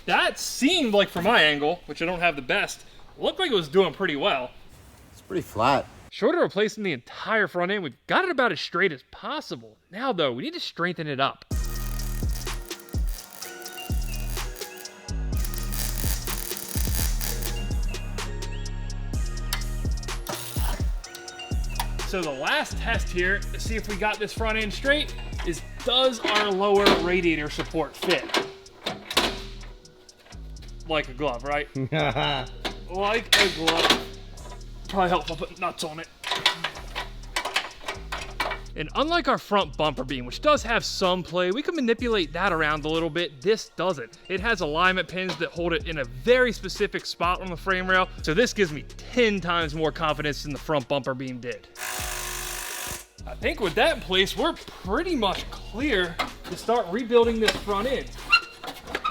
That seemed like, from my angle, which I don't have the best, looked like it was doing pretty well. It's pretty flat. Short of replacing the entire front end, we've got it about as straight as possible. Now though, we need to strengthen it up. So the last test here to see if we got this front end straight is, does our lower radiator support fit? Like a glove, right? Like a glove. Probably help if I put nuts on it. And unlike our front bumper beam, which does have some play, we can manipulate that around a little bit. This doesn't. It has alignment pins that hold it in a very specific spot on the frame rail, so this gives me 10 times more confidence than the front bumper beam did. I think with that in place, we're pretty much clear to start rebuilding this front end.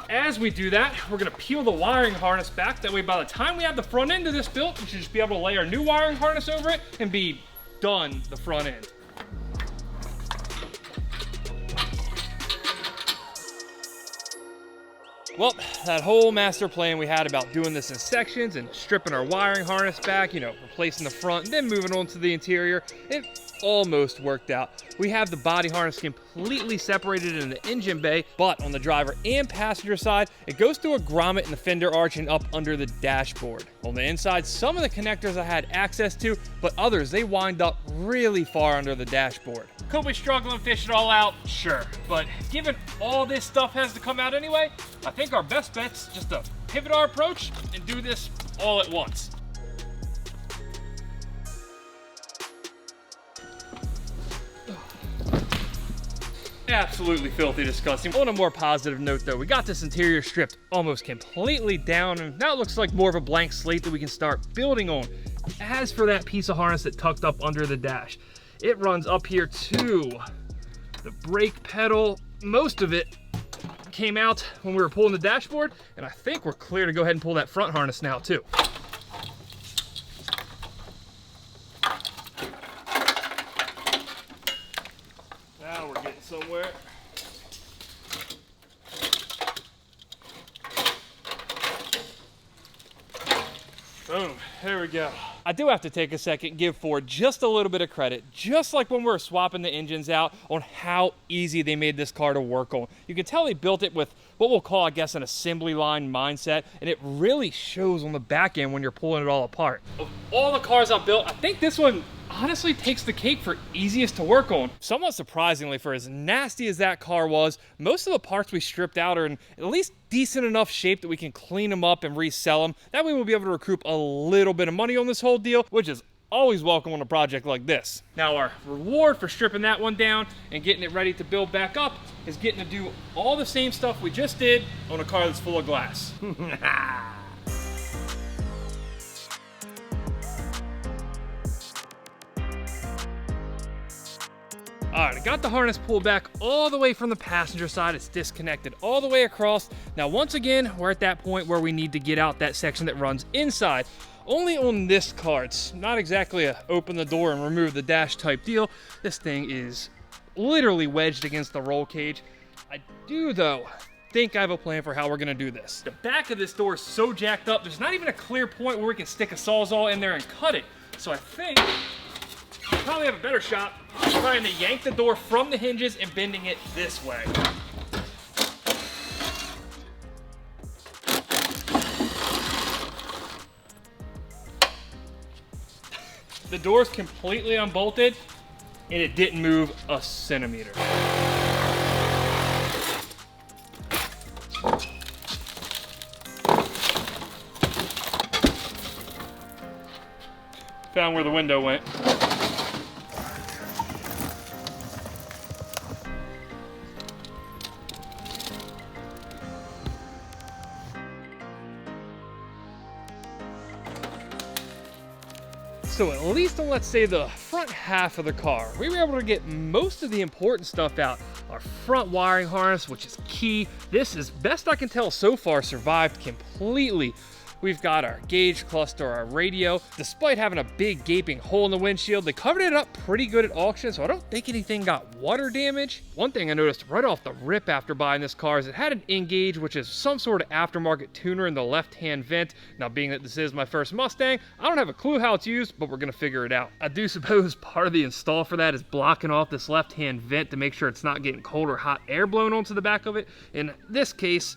As we do that, we're gonna peel the wiring harness back. That way, by the time we have the front end of this built, we should just be able to lay our new wiring harness over it and be done the front end. Well, that whole master plan we had about doing this in sections and stripping our wiring harness back, you know, replacing the front and then moving on to the interior, it almost worked out. We have the body harness completely separated in the engine bay, but on the driver and passenger side, it goes through a grommet in the fender arch and up under the dashboard. On the inside, some of the connectors I had access to, but others, they wind up really far under the dashboard. Could we struggle and fish it all out? Sure. But given all this stuff has to come out anyway, I think our best bet's just to pivot our approach and do this all at once. Absolutely filthy disgusting. On a more positive note though, we got this interior stripped almost completely down, and now it looks like more of a blank slate that we can start building on. As for that piece of harness that tucked up under the dash, it runs up here to the brake pedal. Most of it came out when we were pulling the dashboard, and I think we're clear to go ahead and pull that front harness now too. Now we're getting somewhere. Boom, there we go. I do have to take a second, give Ford just a little bit of credit, just like when we were swapping the engines out, on how easy they made this car to work on. You can tell they built it with what we'll call, I guess, an assembly line mindset, and it really shows on the back end when you're pulling it all apart. Of all the cars I've built, I think this one honestly takes the cake for easiest to work on. Somewhat surprisingly, for as nasty as that car was, most of the parts we stripped out are in at least decent enough shape that we can clean them up and resell them. That way we'll be able to recoup a little bit of money on this whole deal, which is always welcome on a project like this. Now our reward for stripping that one down and getting it ready to build back up is getting to do all the same stuff we just did on a car that's full of glass. All right, I got the harness pulled back all the way from the passenger side. It's disconnected all the way across. Now, once again, we're at that point where we need to get out that section that runs inside. Only on this car, it's not exactly a open the door and remove the dash type deal. This thing is literally wedged against the roll cage. I do, though, think I have a plan for how we're gonna do this. The back of this door is so jacked up, there's not even a clear point where we can stick a Sawzall in there and cut it. So I think we'll probably have a better shot trying to yank the door from the hinges and bending it this way. The door's completely unbolted and it didn't move a centimeter. Found where the window went. So at least on, let's say, the front half of the car, we were able to get most of the important stuff out. Our front wiring harness, which is key. This, is best I can tell so far, survived completely. We've got our gauge cluster, our radio. Despite having a big gaping hole in the windshield, they covered it up pretty good at auction, so I don't think anything got water damage. One thing I noticed right off the rip after buying this car is it had an N-Gauge, which is some sort of aftermarket tuner in the left-hand vent. Now, being that this is my first Mustang, I don't have a clue how it's used, but we're gonna figure it out. I do suppose part of the install for that is blocking off this left-hand vent to make sure it's not getting cold or hot air blown onto the back of it. In this case,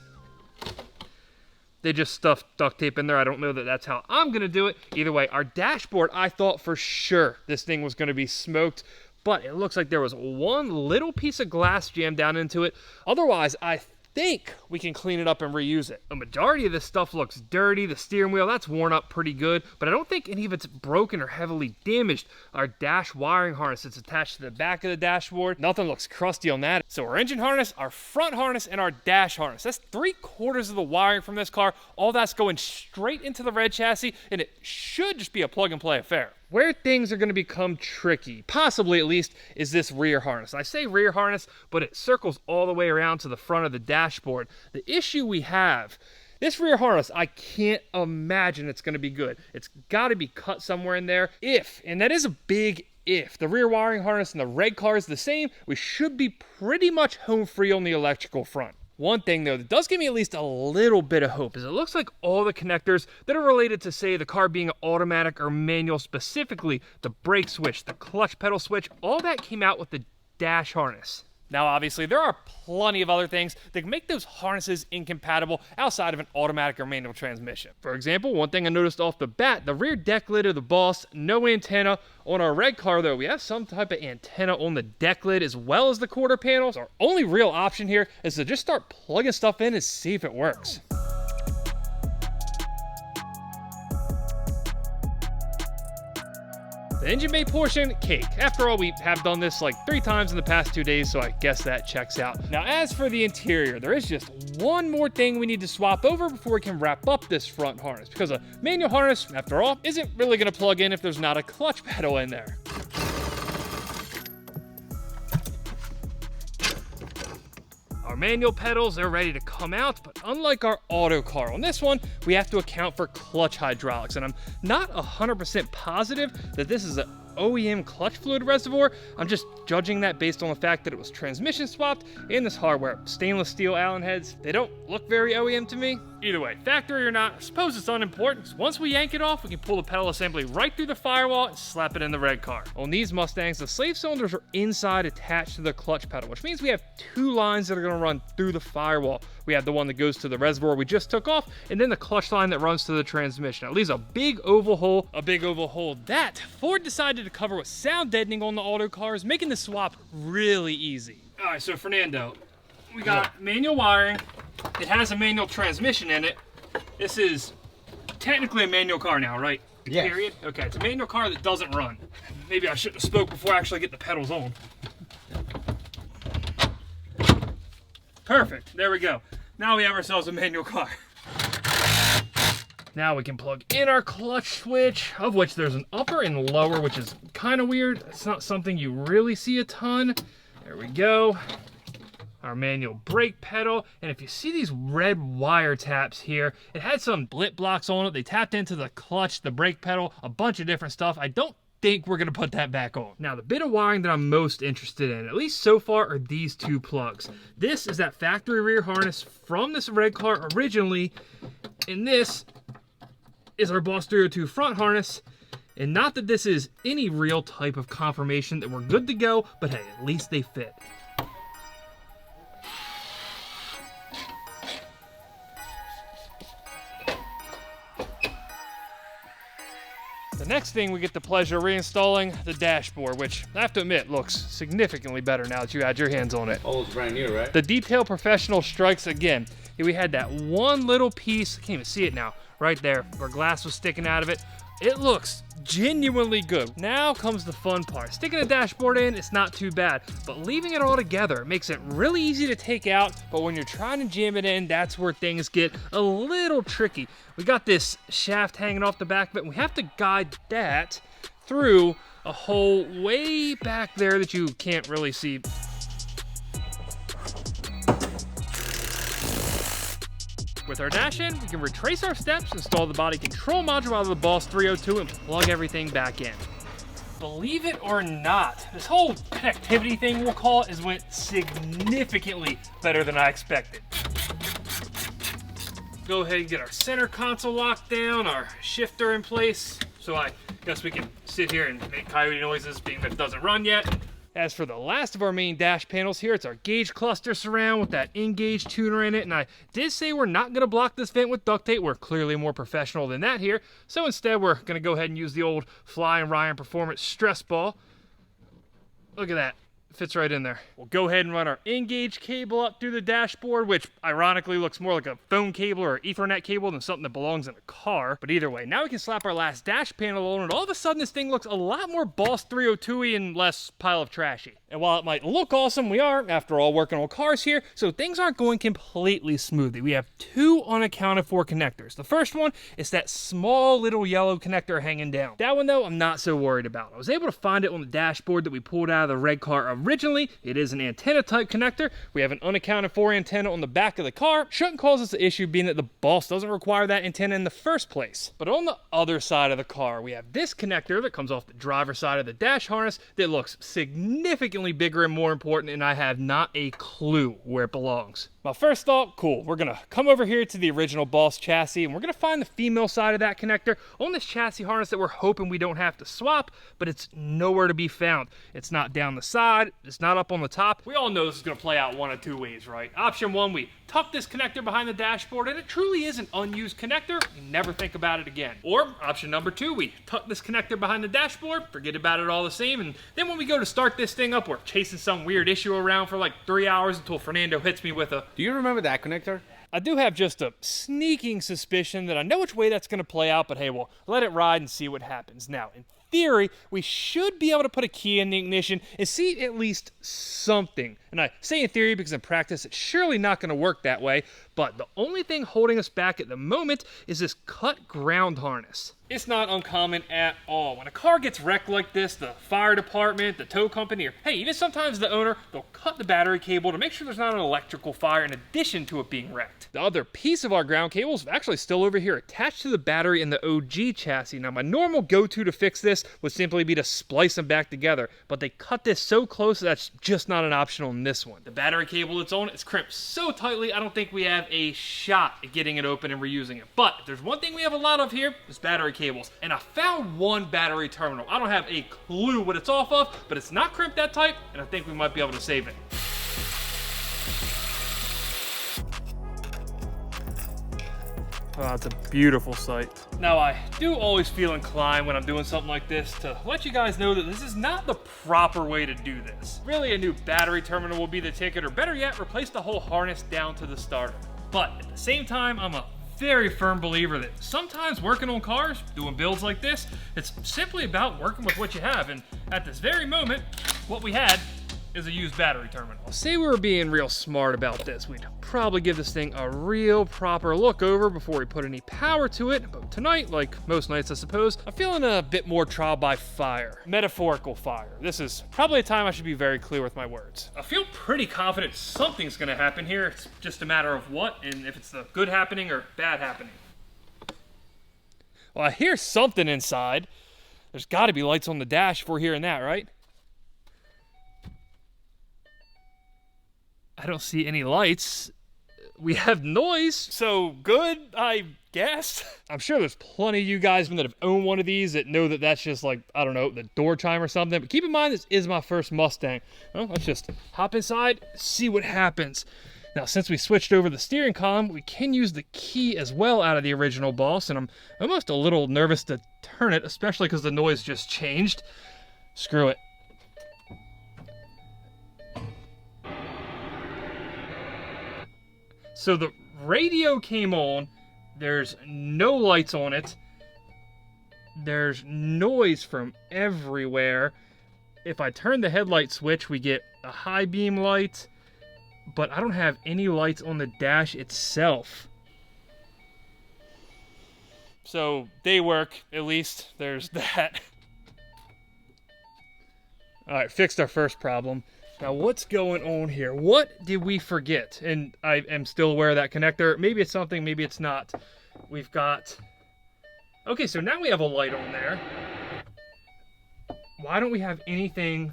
they just stuffed duct tape in there. I don't know that that's how I'm gonna do it. Either way, our dashboard, I thought for sure this thing was gonna be smoked, but it looks like there was one little piece of glass jammed down into it. Otherwise, I think we can clean it up and reuse it. A majority of this stuff looks dirty. The steering wheel, that's worn up pretty good, but I don't think any of it's broken or heavily damaged. Our dash wiring harness that's attached to the back of the dashboard, nothing looks crusty on that. So our engine harness, our front harness, and our dash harness, that's 3/4 of the wiring from this car. All that's going straight into the red chassis, and it should just be a plug and play affair. Where things are going to become tricky, possibly at least, is this rear harness. I say rear harness, but it circles all the way around to the front of the dashboard. The issue we have, this rear harness, I can't imagine it's going to be good. It's got to be cut somewhere in there. If, and that is a big if, the rear wiring harness in the red car is the same, we should be pretty much home free on the electrical front. One thing, though, that does give me at least a little bit of hope is it looks like all the connectors that are related to, say, the car being automatic or manual, specifically the brake switch, the clutch pedal switch, all that came out with the dash harness. Now, obviously, there are plenty of other things that can make those harnesses incompatible outside of an automatic or manual transmission. For example, one thing I noticed off the bat, the rear deck lid of the Boss, no antenna. On our red car, though, we have some type of antenna on the deck lid as well as the quarter panels. Our only real option here is to just start plugging stuff in and see if it works. The engine bay portion, cake. After all, we have done this like 3 times in the past 2 days, so I guess that checks out. Now, as for the interior, there is just one more thing we need to swap over before we can wrap up this front harness, because a manual harness, after all, isn't really gonna plug in if there's not a clutch pedal in there. Our manual pedals are ready to come out, but unlike our auto car, on this one, we have to account for clutch hydraulics, and I'm not 100% positive that this is an OEM clutch fluid reservoir. I'm just judging that based on the fact that it was transmission swapped and this hardware. Stainless steel Allen heads, they don't look very OEM to me. Either way, factory or not, I suppose it's unimportant, 'cause once we yank it off, we can pull the pedal assembly right through the firewall and slap it in the red car. On these Mustangs, the slave cylinders are inside attached to the clutch pedal, which means we have 2 lines that are gonna run through the firewall. We have the one that goes to the reservoir we just took off, and then the clutch line that runs to the transmission. It leaves a big oval hole, that Ford decided to cover with sound deadening on the auto cars, making the swap really easy. All right, so Fernando, we got manual wiring. It has a manual transmission in it. This is technically a manual car now, right? Yes. Period? Okay, it's a manual car that doesn't run. Maybe I shouldn't have spoke before I actually get the pedals on. Perfect, there we go. Now we have ourselves a manual car. Now we can plug in our clutch switch, of which there's an upper and lower, which is kind of weird. It's not something you really see a ton. There we go. Our manual brake pedal, and if you see these red wire taps here, it had some blit blocks on it. They tapped into the clutch, the brake pedal, a bunch of different stuff. I don't think we're gonna put that back on. Now, the bit of wiring that I'm most interested in, at least so far, are these 2 plugs. This is that factory rear harness from this red car originally, and this is our Boss 302 front harness. And not that this is any real type of confirmation that we're good to go, but hey, at least they fit. The next thing we get the pleasure of reinstalling the dashboard, which I have to admit looks significantly better now that you had your hands on it. Oh, it's brand new, right? The detail professional strikes again. We had that one little piece, I can't even see it now, right there, where glass was sticking out of it. It looks genuinely good. Now comes the fun part. Sticking the dashboard in, it's not too bad, but leaving it all together makes it really easy to take out, but when you're trying to jam it in, that's where things get a little tricky. We got this shaft hanging off the back of it, and we have to guide that through a hole way back there that you can't really see. With our dash in, we can retrace our steps, install the body control module out of the Boss 302, and plug everything back in. Believe it or not, this whole connectivity thing, we'll call it, went significantly better than I expected. Go ahead and get our center console locked down, our shifter in place, so I guess we can sit here and make coyote noises, being that it doesn't run yet. As for the last of our main dash panels here, it's our gauge cluster surround with that Engage tuner in it, and I did say we're not going to block this vent with duct tape. We're clearly more professional than that here, so instead we're going to go ahead and use the old Fly and Ryan Performance stress ball. Look at that. Fits right in there. We'll go ahead and run our Engage cable up through the dashboard, which ironically looks more like a phone cable or Ethernet cable than something that belongs in a car. But either way, now we can slap our last dash panel on, and all of a sudden this thing looks a lot more Boss 302-y and less pile of trashy. And while it might look awesome, we are, after all, working on cars here, so things aren't going completely smoothly. We have 2 unaccounted for connectors. The first one is that small little yellow connector hanging down. That one, though, I'm not so worried about. I was able to find it on the dashboard that we pulled out of the red car originally. It is an antenna type connector. We have an unaccounted for antenna on the back of the car. Shouldn't cause us an issue, being that the Boss doesn't require that antenna in the first place. But on the other side of the car, we have this connector that comes off the driver's side of the dash harness that looks significantly bigger and more important, and I have not a clue where it belongs. My first thought, cool, we're gonna come over here to the original Boss chassis, and we're gonna find the female side of that connector on this chassis harness that we're hoping we don't have to swap, but it's nowhere to be found. It's not down the side, it's not up on the top. We all know this is gonna play out one of 2 ways, right? Option 1, we tuck this connector behind the dashboard, and it truly is an unused connector. You never think about it again. Or option number 2, we tuck this connector behind the dashboard, forget about it all the same, and then when we go to start this thing up, we're chasing some weird issue around for like 3 hours until Fernando hits me with a... Do you remember that connector? I do have just a sneaking suspicion that I know which way that's going to play out, but hey, we'll let it ride and see what happens. Now, in theory, we should be able to put a key in the ignition and see at least something. And I say in theory because in practice, it's surely not going to work that way. But the only thing holding us back at the moment is this cut ground harness. It's not uncommon at all. When a car gets wrecked like this, the fire department, the tow company, or hey, even sometimes the owner, they'll cut the battery cable to make sure there's not an electrical fire in addition to it being wrecked. The other piece of our ground cable is actually still over here attached to the battery in the OG chassis. Now, my normal go-to to fix this this would simply be to splice them back together, but they cut this so close that's just not an option on this one. The battery cable that's on it is crimped so tightly, I don't think we have a shot at getting it open and reusing it. But if there's one thing we have a lot of here, it's battery cables. And I found one battery terminal. I don't have a clue what it's off of, but it's not crimped that tight, and I think we might be able to save it. Oh, it's a beautiful sight. Now, I do always feel inclined when I'm doing something like this to let you guys know that this is not the proper way to do this. Really, a new battery terminal will be the ticket, or better yet, replace the whole harness down to the starter. But at the same time, I'm a very firm believer that sometimes working on cars, doing builds like this, it's simply about working with what you have. And at this very moment, what we had is a used battery terminal. Say we were being real smart about this, we'd probably give this thing a real proper look over before we put any power to it, but tonight, like most nights I suppose, I'm feeling a bit more trial by fire. Metaphorical fire. This is probably a time I should be very clear with my words. I feel pretty confident something's gonna happen here. It's just a matter of what, and if it's the good happening or bad happening. Well, I hear something inside. There's gotta be lights on the dash if we're hearing that, right? I don't see any lights. We have noise, so good, I guess. I'm sure there's plenty of you guys that have owned one of these that know that that's just like, I don't know, the door chime or something. But keep in mind, this is my first Mustang. Well, let's just hop inside, see what happens. Now, since we switched over the steering column, we can use the key as well out of the original Boss, and I'm almost a little nervous to turn it, especially because the noise just changed. Screw it. So the radio came on, there's no lights on it, there's noise from everywhere. If I turn the headlight switch, we get a high beam light, but I don't have any lights on the dash itself. So they work, at least, there's that. All right, fixed our first problem. Now, what's going on here? What did we forget? And I am still aware of that connector. Maybe it's something, maybe it's not. We've got... Okay, so now we have a light on there. Why don't we have anything...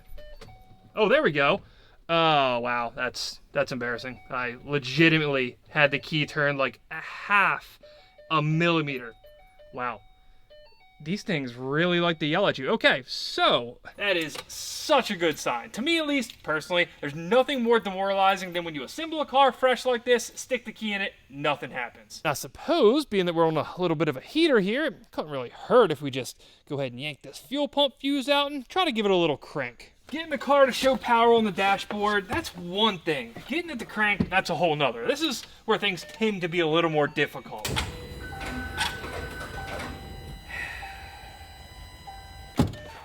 Oh, there we go. Oh, wow, that's embarrassing. I legitimately had the key turned like a half a millimeter. Wow. These things really like to yell at you. Okay, so that is such a good sign. To me, at least, personally, there's nothing more demoralizing than when you assemble a car fresh like this, stick the key in it, nothing happens. I suppose, being that we're on a little bit of a heater here, it couldn't really hurt if we just go ahead and yank this fuel pump fuse out and try to give it a little crank. Getting the car to show power on the dashboard, that's one thing. Getting it to crank, that's a whole nother. This is where things tend to be a little more difficult.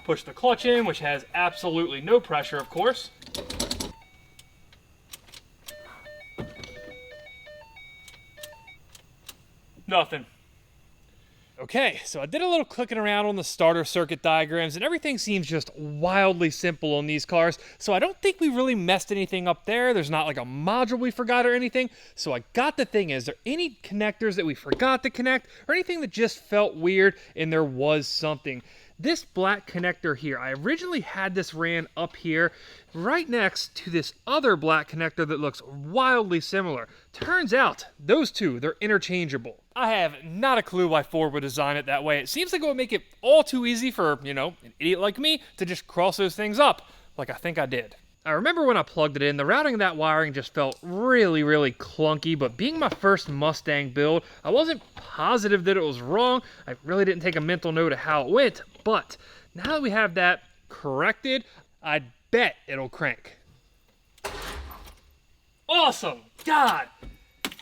Push the clutch in, which has absolutely no pressure, of course. Nothing. Okay, so I did a little clicking around on the starter circuit diagrams, and everything seems just wildly simple on these cars, so I don't think we really messed anything up there. There's not like a module we forgot or anything, so I got the thing. Is there any connectors that we forgot to connect, or anything that just felt weird and there was something? This black connector here, I originally had this ran up here right next to this other black connector that looks wildly similar. Turns out, those two, they're interchangeable. I have not a clue why Ford would design it that way. It seems like it would make it all too easy for, you know, an idiot like me to just cross those things up, like I think I did. I remember when I plugged it in, the routing of that wiring just felt really, really clunky, but being my first Mustang build, I wasn't positive that it was wrong. I really didn't take a mental note of how it went, but now that we have that corrected, I bet it'll crank. Awesome! God!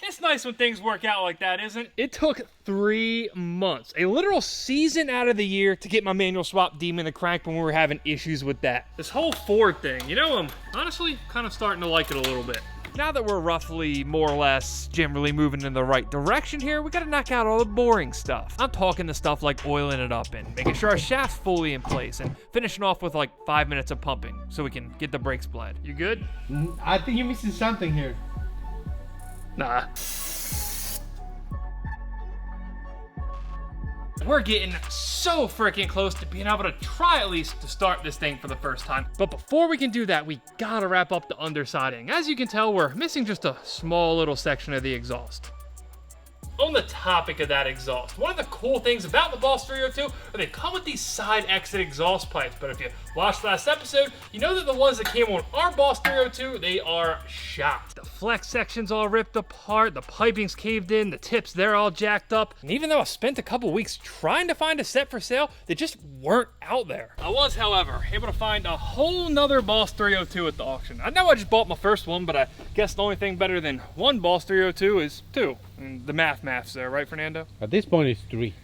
It's nice when things work out like that, isn't it? It took 3 months, a literal season out of the year, to get my manual swap demon to crank when we were having issues with that. This whole Ford thing, you know, I'm honestly kind of starting to like it a little bit. Now that we're roughly, more or less, generally moving in the right direction here, we gotta knock out all the boring stuff. I'm talking the stuff like oiling it up and making sure our shaft's fully in place and finishing off with like 5 minutes of pumping so we can get the brakes bled. You good? I think you're missing something here. Nah. We're getting so freaking close to being able to try at least to start this thing for the first time. But before we can do that, we gotta wrap up the undersiding. As you can tell, we're missing just a small little section of the exhaust. On the topic of that exhaust, one of the cool things about the Boss 302 are they come with these side exit exhaust pipes. But if you watched last episode, you know that the ones that came on our Boss 302, they are shot. The flex section's all ripped apart, the piping's caved in, the tips, they're all jacked up. And even though I spent a couple weeks trying to find a set for sale, they just weren't out there. I was, however, able to find a whole nother Boss 302 at the auction. I know I just bought my first one, but I guess the only thing better than one Boss 302 is two. And the math's there, right, Fernando? At this point, it's 3.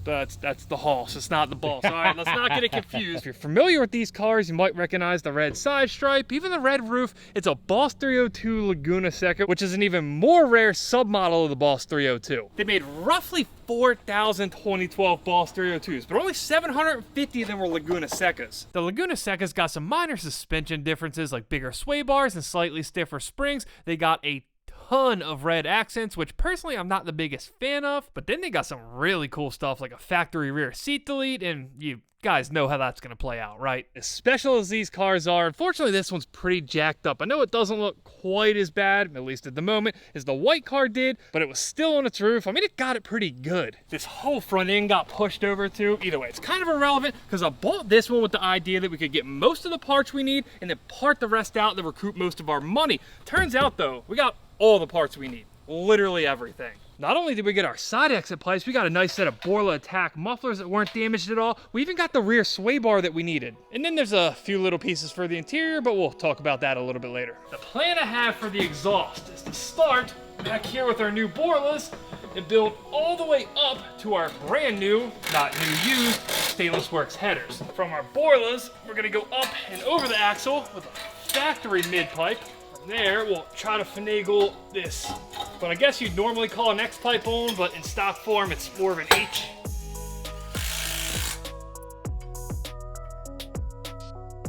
That's the Hoss, it's not the Boss. All right, let's not get it confused. If you're familiar with these cars, you might recognize the red side stripe, even the red roof. It's a Boss 302 Laguna Seca, which is an even more rare submodel of the Boss 302. They made roughly 4,000 2012 Boss 302s, but only 750 of them were Laguna Secas. The Laguna Secas got some minor suspension differences like bigger sway bars and slightly stiffer springs. They got a ton of red accents, which personally I'm not the biggest fan of, but then they got some really cool stuff like a factory rear seat delete, and you guys know how that's gonna play out, right? As special as these cars are, unfortunately this one's pretty jacked up. I know it doesn't look quite as bad, at least at the moment, as the white car did, but it was still on its roof. I mean, it got it pretty good. This whole front end got pushed over too. Either way, it's kind of irrelevant because I bought this one with the idea that we could get most of the parts we need and then part the rest out to recoup most of our money. Turns out though, we got all the parts we need, literally everything. Not only did we get our side exit pipes, we got a nice set of Borla Attack mufflers that weren't damaged at all. We even got the rear sway bar that we needed. And then there's a few little pieces for the interior, but we'll talk about that a little bit later. The plan I have for the exhaust is to start back here with our new Borlas and build all the way up to our brand new, not new used, Stainless Works headers. From our Borlas, we're gonna go up and over the axle with a factory mid pipe. There, we'll try to finagle this, but I guess you'd normally call an X pipe on, but in stock form, it's more of an H.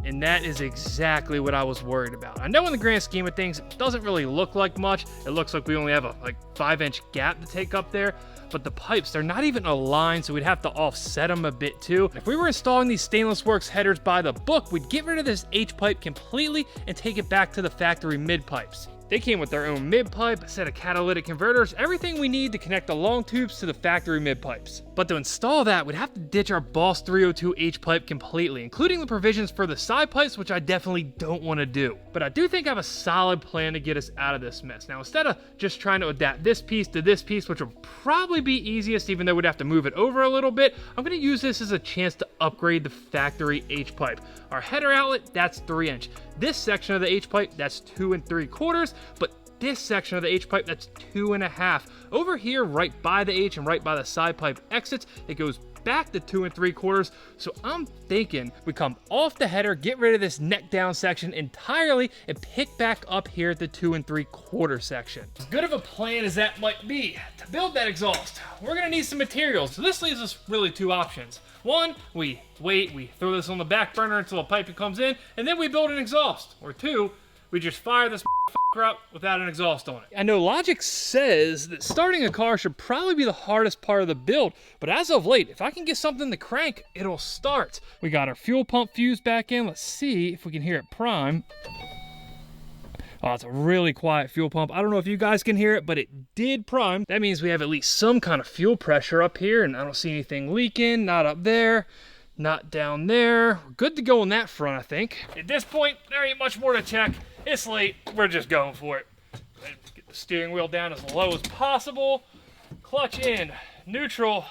And that is exactly what I was worried about. I know in the grand scheme of things, it doesn't really look like much. It looks like we only have a 5-inch gap to take up there, but the pipes, they're not even aligned, so we'd have to offset them a bit too. If we were installing these Stainless Works headers by the book, we'd get rid of this H pipe completely and take it back to the factory mid pipes. They came with their own mid pipe, a set of catalytic converters, everything we need to connect the long tubes to the factory mid pipes. But to install that, we'd have to ditch our Boss 302 H pipe completely, including the provisions for the side pipes, which I definitely don't want to do. But I do think I have a solid plan to get us out of this mess. Now, instead of just trying to adapt this piece to this piece, which would probably be easiest, even though we'd have to move it over a little bit, I'm going to use this as a chance to upgrade the factory H pipe. Our header outlet, that's 3-inch. This section of the H pipe, that's 2 3/4, but this section of the H pipe, that's 2 1/2. Over here, right by the H and right by the side pipe exits, it goes back to 2 3/4. So I'm thinking we come off the header, get rid of this neck down section entirely, and pick back up here at the 2 3/4 section. As good of a plan as that might be, to build that exhaust, we're gonna need some materials. So this leaves us really 2 options. One, we wait, we throw this on the back burner until a pipe comes in, and then we build an exhaust. Or 2, we just fire this up without an exhaust on it. I know logic says that starting a car should probably be the hardest part of the build, but as of late, if I can get something to crank, it'll start. We got our fuel pump fuse back in. Let's see if we can hear it prime. Oh, it's a really quiet fuel pump. I don't know if you guys can hear it, but it did prime. That means we have at least some kind of fuel pressure up here, and I don't see anything leaking, not up there, not down there. We're good to go on that front, I think. At this point, there ain't much more to check. It's late, we're just going for it. Get the steering wheel down as low as possible. Clutch in, neutral.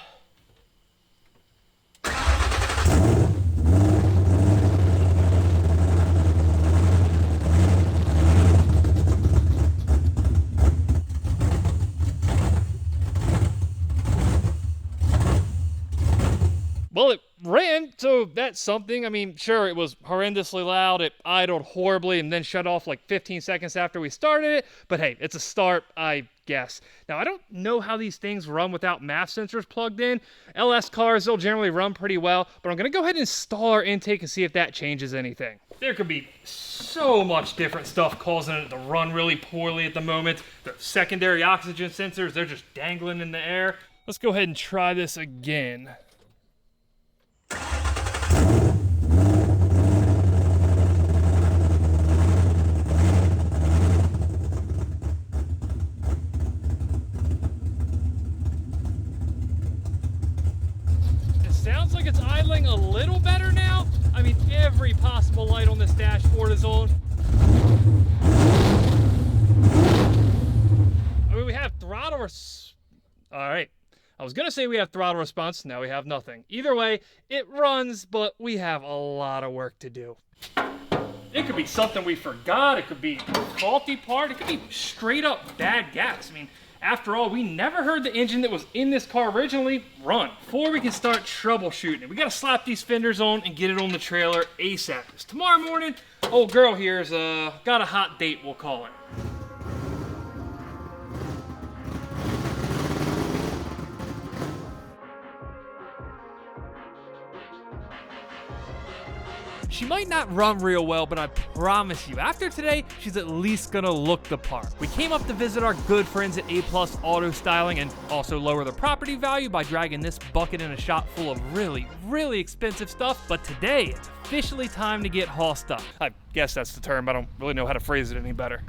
Well, it ran, so that's something. I mean, sure, it was horrendously loud. It idled horribly and then shut off like 15 seconds after we started it. But hey, it's a start, I guess. Now, I don't know how these things run without MAF sensors plugged in. LS cars, they'll generally run pretty well. But I'm going to go ahead and install our intake and see if that changes anything. There could be so much different stuff causing it to run really poorly at the moment. The secondary oxygen sensors, they're just dangling in the air. Let's go ahead and try this again. idling a little better now. I mean, every possible light on this dashboard is on. I mean, we have throttle all right. I was gonna say we have throttle response, now we have nothing. Either way, it runs, but we have a lot of work to do. It could be something we forgot, it could be a faulty part, it could be straight up bad gas. I mean, after all, we never heard the engine that was in this car originally run. Before we can start troubleshooting it, we gotta slap these fenders on and get it on the trailer ASAP. 'Cause tomorrow morning, old girl here's got a hot date, we'll call it. She might not run real well, but I promise you, after today, she's at least gonna look the part. We came up to visit our good friends at A+ Auto Styling and also lower the property value by dragging this bucket in a shop full of really, really expensive stuff. But today, it's officially time to get hossed up. I guess that's the term, I don't really know how to phrase it any better.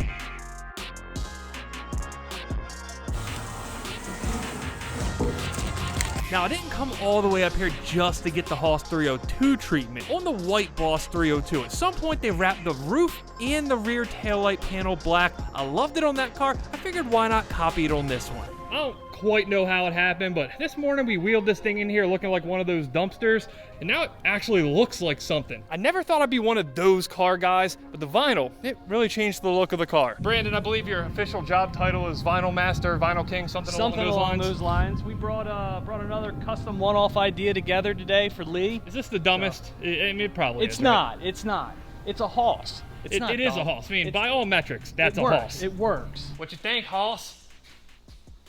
Now, I didn't come all the way up here just to get the Hoss 302 treatment. On the white Boss 302, at some point they wrapped the roof and the rear taillight panel black. I loved it on that car. I figured why not copy it on this one. I don't quite know how it happened, but this morning we wheeled this thing in here looking like one of those dumpsters, and now it actually looks like something. I never thought I'd be one of those car guys, but the vinyl, it really changed the look of the car. Brandon, I believe your official job title is Vinyl Master, Vinyl King, something along those lines. We brought another custom one-off idea together today for Lee. Is this the dumbest? It probably is. It's not. It's not. It's a Hoss. It is a Hoss. I mean, by all metrics, that's a Hoss. It works. What you think, Hoss?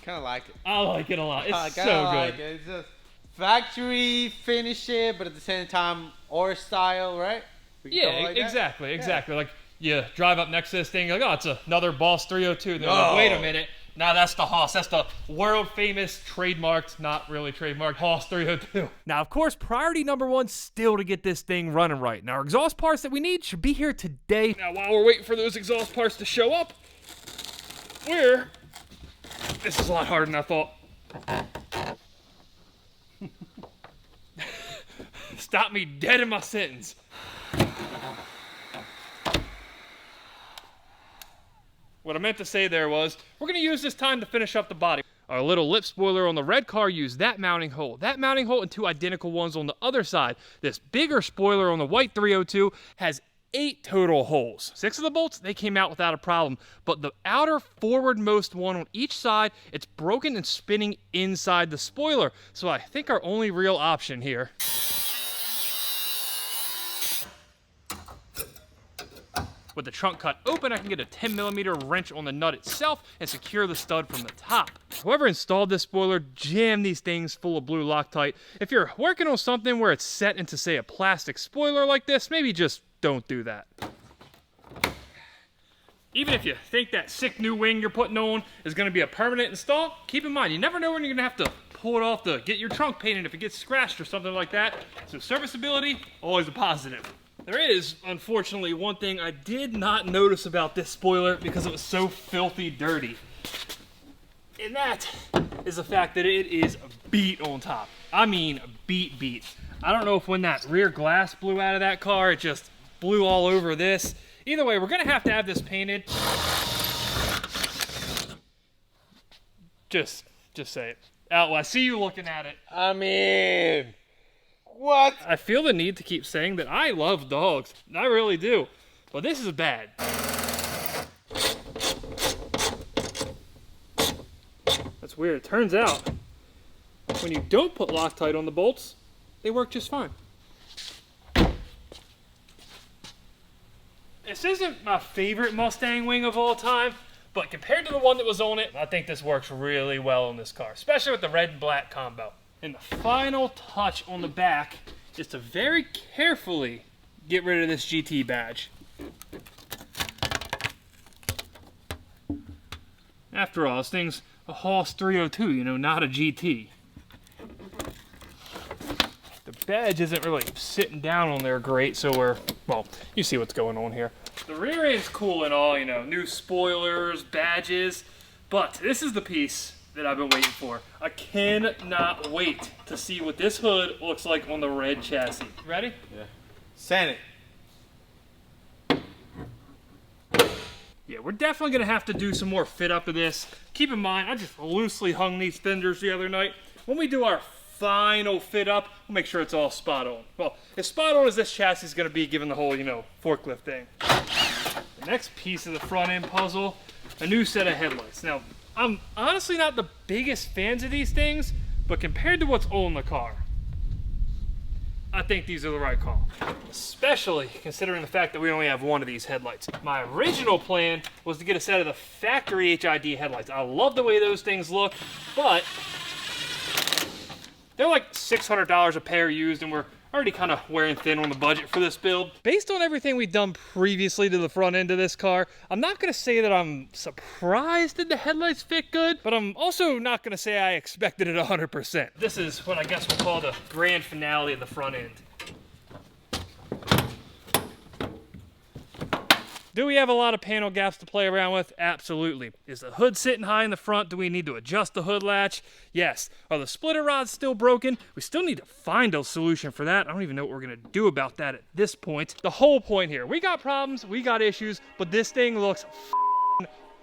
Kind of like it. I like it a lot. It's so like good. it. It's just factory finish it, but at the same time, our style, right? Yeah, exactly. Like you drive up next to this thing, you're like, oh, it's another Boss 302. They're like, wait a minute. Now that's the Hoss. That's the world famous trademarked, not really trademarked Hoss 302. Now, of course, priority number one still to get this thing running right. Now, our exhaust parts that we need should be here today. Now, while we're waiting for those exhaust parts to show up, this is a lot harder than I thought. Stop me dead in my sentence. What I meant to say there was, we're gonna use this time to finish up the body. Our little lip spoiler on the red car used that mounting hole, and two identical ones on the other side. This bigger spoiler on the white 302 has 8 total holes. 6 of the bolts, they came out without a problem, but the outer forwardmost one on each side, it's broken and spinning inside the spoiler. So I think our only real option here with the trunk cut open, I can get a 10mm wrench on the nut itself and secure the stud from the top. Whoever installed this spoiler jammed these things full of blue Loctite. If you're working on something where it's set into, say, a plastic spoiler like this, maybe just don't do that. Even if you think that sick new wing you're putting on is going to be a permanent install, keep in mind, you never know when you're going to have to pull it off to get your trunk painted if it gets scratched or something like that. So serviceability, always a positive. There is, unfortunately, one thing I did not notice about this spoiler because it was so filthy dirty. And that is the fact that it is beat on top. I mean, beat. I don't know if when that rear glass blew out of that car, it just blew all over this. Either way, we're gonna have to have this painted. Just say it. Al, I see you looking at it. I mean, what? I feel the need to keep saying that I love dogs. I really do. But this is bad. That's weird. It turns out, when you don't put Loctite on the bolts, they work just fine. This isn't my favorite Mustang wing of all time, but compared to the one that was on it, I think this works really well on this car, especially with the red and black combo. And the final touch on the back is to very carefully get rid of this GT badge. After all, this thing's a Hoss 302, you know, not a GT. The badge isn't really sitting down on there great, so well, you see what's going on here. The rear end's cool and all, you know, new spoilers, badges, but this is the piece that I've been waiting for. I cannot wait to see what this hood looks like on the red chassis. Ready? Yeah. Send it. Yeah, we're definitely gonna have to do some more fit up of this. Keep in mind, I just loosely hung these fenders the other night. When we do our final fit up, we'll make sure it's all spot on. Well, as spot on as this chassis is gonna be given the whole, you know, forklift thing. The next piece of the front end puzzle, a new set of headlights. Now, I'm honestly not the biggest fans of these things, but compared to what's on the car, I think these are the right call. Especially considering the fact that we only have one of these headlights. My original plan was to get a set of the factory HID headlights. I love the way those things look, but they're like $600 a pair used, and we're already kind of wearing thin on the budget for this build. Based on everything we've done previously to the front end of this car, I'm not gonna say that I'm surprised that the headlights fit good, but I'm also not gonna say I expected it 100%. This is what I guess we'll call the grand finale of the front end. Do we have a lot of panel gaps to play around with? Absolutely. Is the hood sitting high in the front? Do we need to adjust the hood latch? Yes. Are the splitter rods still broken? We still need to find a solution for that. I don't even know what we're gonna do about that at this point. The whole point here, we got problems, we got issues, but this thing looks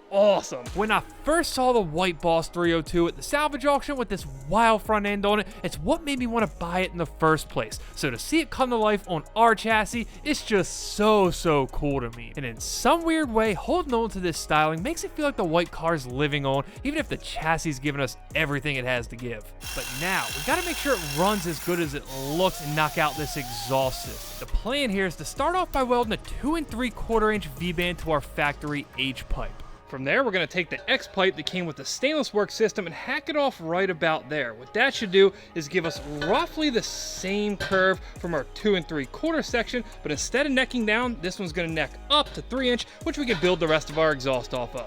awesome. When I first saw the white Boss 302 at the salvage auction with this wild front end on it, it's what made me want to buy it in the first place. So to see it come to life on our chassis, it's just so cool to me. And in some weird way, holding on to this styling makes it feel like the white car's living on, even if the chassis is giving us everything it has to give. But now, we gotta make sure it runs as good as it looks and knock out this exhaust system. The plan here is to start off by welding a 2 3/4 inch V-band to our factory H-pipe. From there, we're gonna take the X pipe that came with the stainless work system and hack it off right about there. What that should do is give us roughly the same curve from our 2 3/4 section, but instead of necking down, this one's gonna neck up to 3 inch, which we can build the rest of our exhaust off of.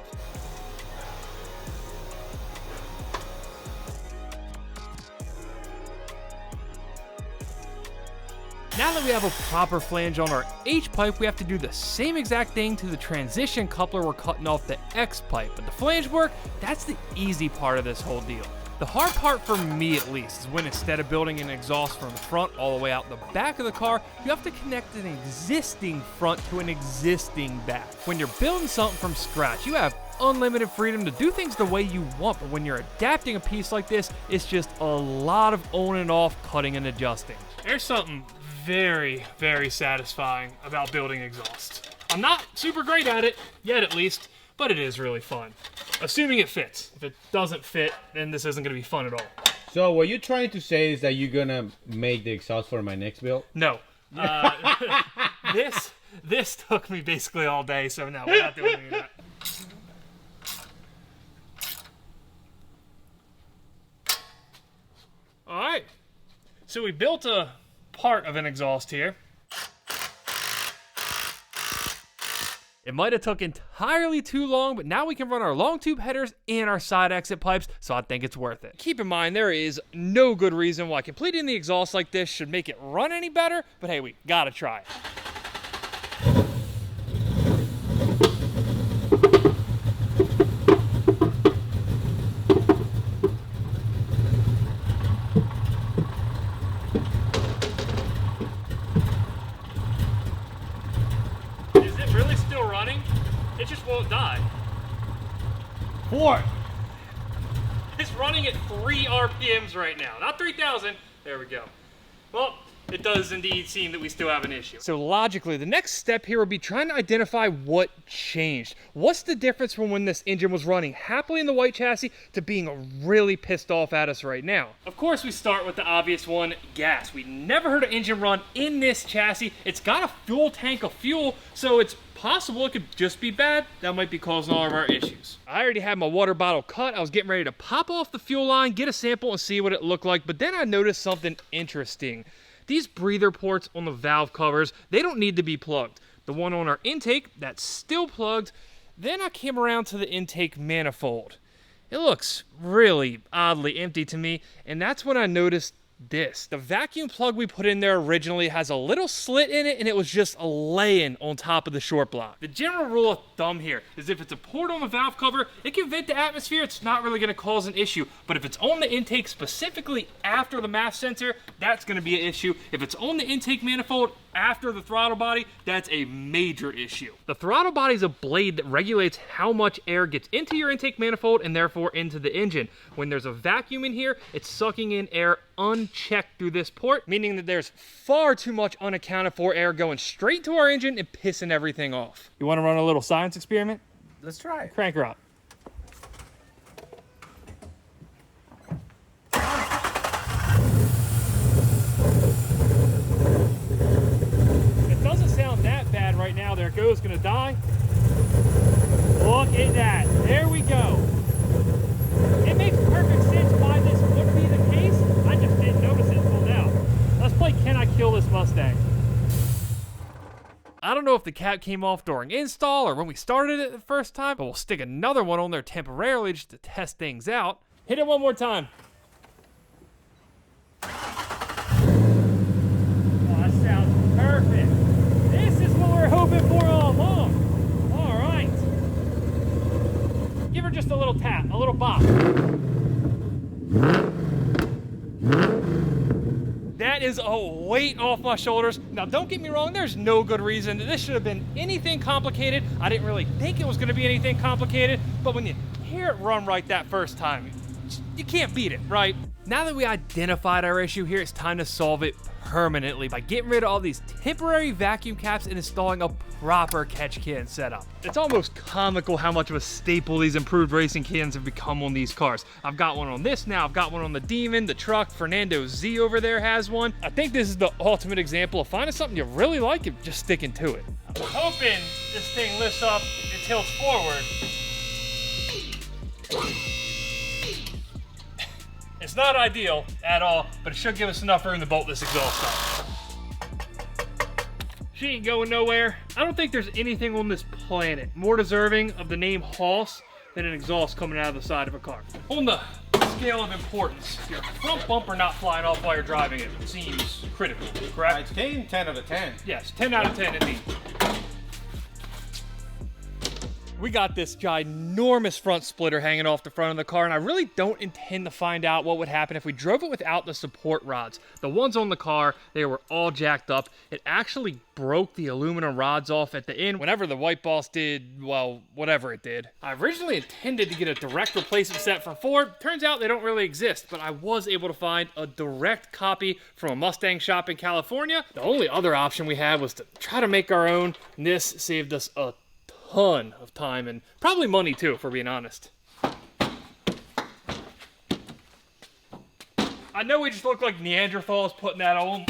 Now that we have a proper flange on our H-pipe, we have to do the same exact thing to the transition coupler we're cutting off the X-pipe. But the flange work, that's the easy part of this whole deal. The hard part for me at least is when instead of building an exhaust from the front all the way out the back of the car, you have to connect an existing front to an existing back. When you're building something from scratch, you have unlimited freedom to do things the way you want, but when you're adapting a piece like this, it's just a lot of on and off, cutting and adjusting. There's something very satisfying about building exhaust. I'm not super great at it, yet at least, but it is really fun. Assuming it fits. If it doesn't fit, then this isn't gonna be fun at all. So what you're trying to say is that you're gonna make the exhaust for my next build? No. This took me basically all day, so no, we're not doing any of that. All right, so we built a part of an exhaust here. It might have took entirely too long, but now we can run our long tube headers and our side exit pipes, so I think it's worth it. Keep in mind, there is no good reason why completing the exhaust like this should make it run any better, but hey, we gotta try it. It just won't die. 4. It's running at 3 RPMs right now. Not 3,000. There we go. Well, it does indeed seem that we still have an issue. So logically, the next step here would be trying to identify what changed. What's the difference from when this engine was running happily in the white chassis to being really pissed off at us right now? Of course, we start with the obvious one, gas. We never heard an engine run in this chassis. It's got a full tank of fuel, so it's possible it could just be bad. That might be causing all of our issues. I already had my water bottle cut. I was getting ready to pop off the fuel line, get a sample, and see what it looked like, but then I noticed something interesting. These breather ports on the valve covers, they don't need to be plugged. The one on our intake, that's still plugged. Then I came around to the intake manifold. It looks really oddly empty to me, and that's when I noticed this. The vacuum plug we put in there originally has a little slit in it, and it was just laying on top of the short block. The general rule of thumb here is if it's a port on the valve cover, it can vent the atmosphere, it's not really gonna cause an issue. But if it's on the intake specifically after the MAF sensor, that's gonna be an issue. If it's on the intake manifold after the throttle body, that's a major issue. The throttle body is a blade that regulates how much air gets into your intake manifold and therefore into the engine. When there's a vacuum in here, it's sucking in air unchecked through this port, meaning that there's far too much unaccounted for air going straight to our engine and pissing everything off. You wanna run a little science experiment? Let's try it. Crank her up. It doesn't sound that bad right now. There it goes, gonna die. Look at that, there we go. It makes perfect sense why this would be the case. I just didn't notice it until now. Let's play Can I Kill This Mustang? I don't know if the cap came off during install or when we started it the first time, but we'll stick another one on there temporarily just to test things out. Hit it one more time. Oh, that sounds perfect. This is what we're hoping for all along. All right. Give her just a little tap, a little bop. That is a weight off my shoulders. Now, don't get me wrong, there's no good reason. This should have been anything complicated. I didn't really think it was gonna be anything complicated, but when you hear it run right that first time, you can't beat it, right? Now that we identified our issue here, it's time to solve it permanently by getting rid of all these temporary vacuum caps and installing a proper catch can setup. It's almost comical how much of a staple these improved racing cans have become on these cars. I've got one on this now, I've got one on the Demon, the truck, Fernando Z over there has one. I think this is the ultimate example of finding something you really like and just sticking to it. I'm hoping this thing lifts up and tilts forward. It's not ideal at all, but it should give us enough room to bolt this exhaust up. She ain't going nowhere. I don't think there's anything on this planet more deserving of the name Hoss than an exhaust coming out of the side of a car. On the scale of importance, your front bumper not flying off while you're driving it seems critical, correct? I'd say 10 out of 10. Yes, 10 out of 10 indeed. We got this ginormous front splitter hanging off the front of the car, and I really don't intend to find out what would happen if we drove it without the support rods. The ones on the car, they were all jacked up. It actually broke the aluminum rods off at the end whenever the White Boss did, well, whatever it did. I originally intended to get a direct replacement set from Ford. Turns out they don't really exist, but I was able to find a direct copy from a Mustang shop in California. The only other option we had was to try to make our own, and this saved us a ton of time and probably money too, if we're being honest. I know we just look like Neanderthals putting that on,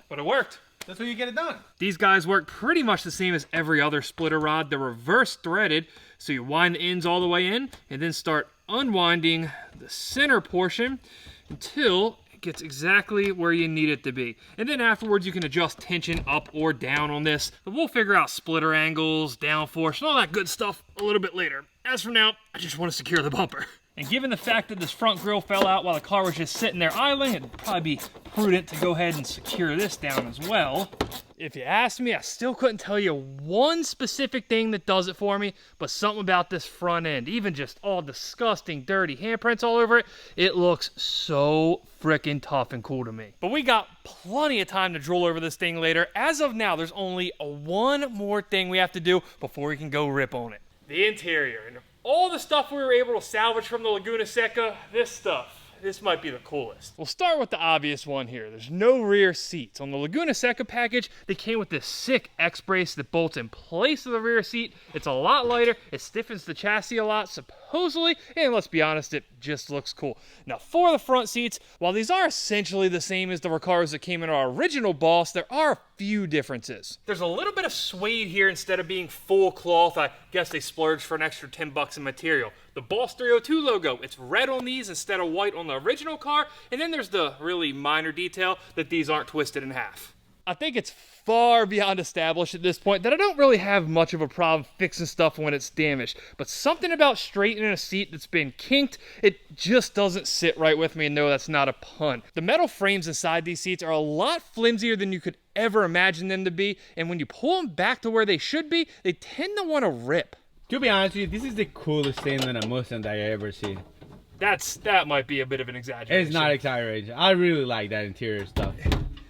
but it worked. That's how you get it done. These guys work pretty much the same as every other splitter rod. They're reverse threaded, so you wind the ends all the way in and then start unwinding the center portion until gets exactly where you need it to be. And then afterwards you can adjust tension up or down on this. But we'll figure out splitter angles, downforce, and all that good stuff a little bit later. As for now, I just want to secure the bumper. And given the fact that this front grille fell out while the car was just sitting there idling, it'd probably be prudent to go ahead and secure this down as well. If you ask me, I still couldn't tell you one specific thing that does it for me, but something about this front end, even just all disgusting, dirty handprints all over it, it looks so freaking tough and cool to me. But we got plenty of time to drool over this thing later. As of now, there's only one more thing we have to do before we can go rip on it. The interior. And all the stuff we were able to salvage from the Laguna Seca, this might be the coolest. We'll start with the obvious one here. There's no rear seats. On the Laguna Seca package, they came with this sick X-brace that bolts in place of the rear seat. It's a lot lighter, it stiffens the chassis a lot, supposedly, and let's be honest, it just looks cool. Now, for the front seats, while these are essentially the same as the Recaros that came in our original Boss, there are a few differences. There's a little bit of suede here instead of being full cloth. I guess they splurged for an extra 10 bucks in material. The Boss 302 logo, it's red on these instead of white on the original car, and then there's the really minor detail that these aren't twisted in half. I think it's far beyond established at this point that I don't really have much of a problem fixing stuff when it's damaged. But something about straightening a seat that's been kinked, it just doesn't sit right with me, and no, that's not a pun. The metal frames inside these seats are a lot flimsier than you could ever imagine them to be, and when you pull them back to where they should be, they tend to want to rip. To be honest with you, this is the coolest thing in a Mustang that I ever seen. That might be a bit of an exaggeration. It's not exaggeration. I really like that interior stuff.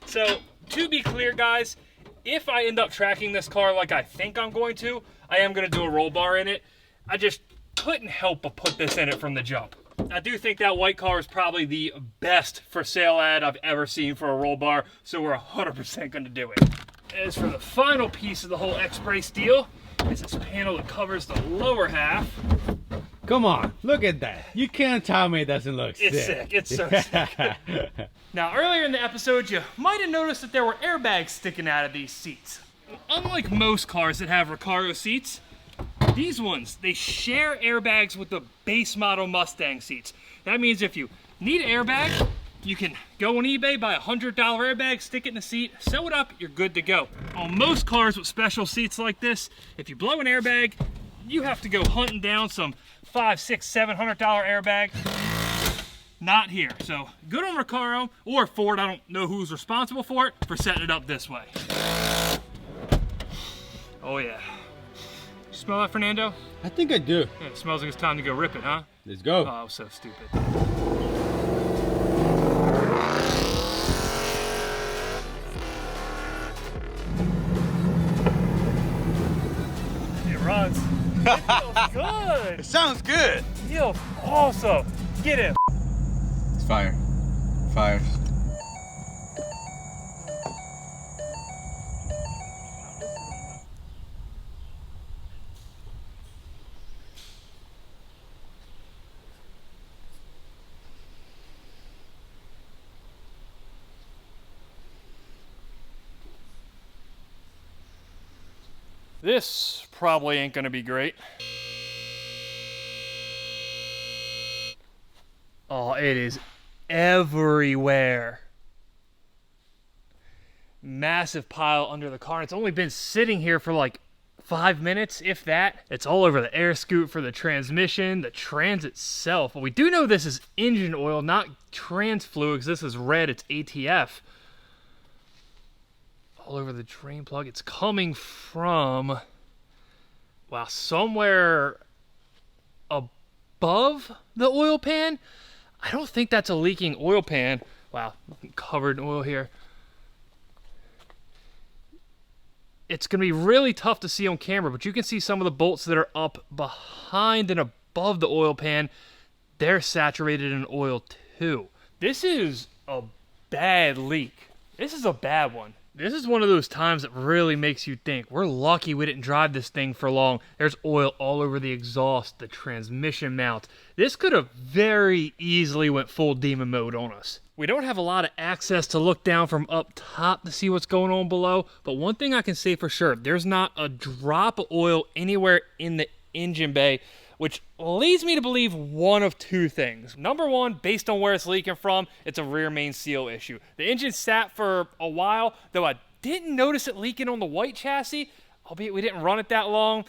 So, to be clear, guys, if I end up tracking this car like I think I'm going to, I am going to do a roll bar in it. I just couldn't help but put this in it from the jump. I do think that white car is probably the best for sale ad I've ever seen for a roll bar, so we're 100% going to do it. As for the final piece of the whole X-Brace deal, is this panel that covers the lower half. Come on, look at that. You can't tell me it doesn't look sick. It's sick. It's so sick. Now, earlier in the episode, you might have noticed that there were airbags sticking out of these seats. Unlike most cars that have Recaro seats, these ones, they share airbags with the base model Mustang seats. That means if you need an airbag, you can go on eBay, buy a $100 airbag, stick it in the seat, sew it up, you're good to go. On most cars with special seats like this, if you blow an airbag, you have to go hunting down some $500, $600, $700 airbag. Not here. So good on Recaro or Ford, I don't know who's responsible for it, for setting it up this way. Oh yeah. You smell that, Fernando? I think I do. Yeah, it smells like it's time to go rip it, huh? Let's go. Oh, so stupid. It runs. It feels good. It sounds good. It feels awesome. Get him. It's fire. Fire. This probably ain't gonna be great. Oh, it is everywhere. Massive pile under the car. It's only been sitting here for like 5 minutes, if that. It's all over the air scoop for the transmission, the trans itself. But we do know this is engine oil, not trans fluid, because this is red, it's ATF. All over the drain plug. It's coming from, wow, somewhere above the oil pan. I don't think that's a leaking oil pan. Wow, covered in oil here. It's going to be really tough to see on camera, but you can see some of the bolts that are up behind and above the oil pan. They're saturated in oil too. This is a bad leak. This is a bad one. This is one of those times that really makes you think, we're lucky we didn't drive this thing for long. There's oil all over the exhaust, the transmission mount. This could have very easily went full demon mode on us. We don't have a lot of access to look down from up top to see what's going on below, but one thing I can say for sure, there's not a drop of oil anywhere in the engine bay, which leads me to believe one of two things. Number one, based on where it's leaking from, it's a rear main seal issue. The engine sat for a while, though I didn't notice it leaking on the white chassis, albeit we didn't run it that long.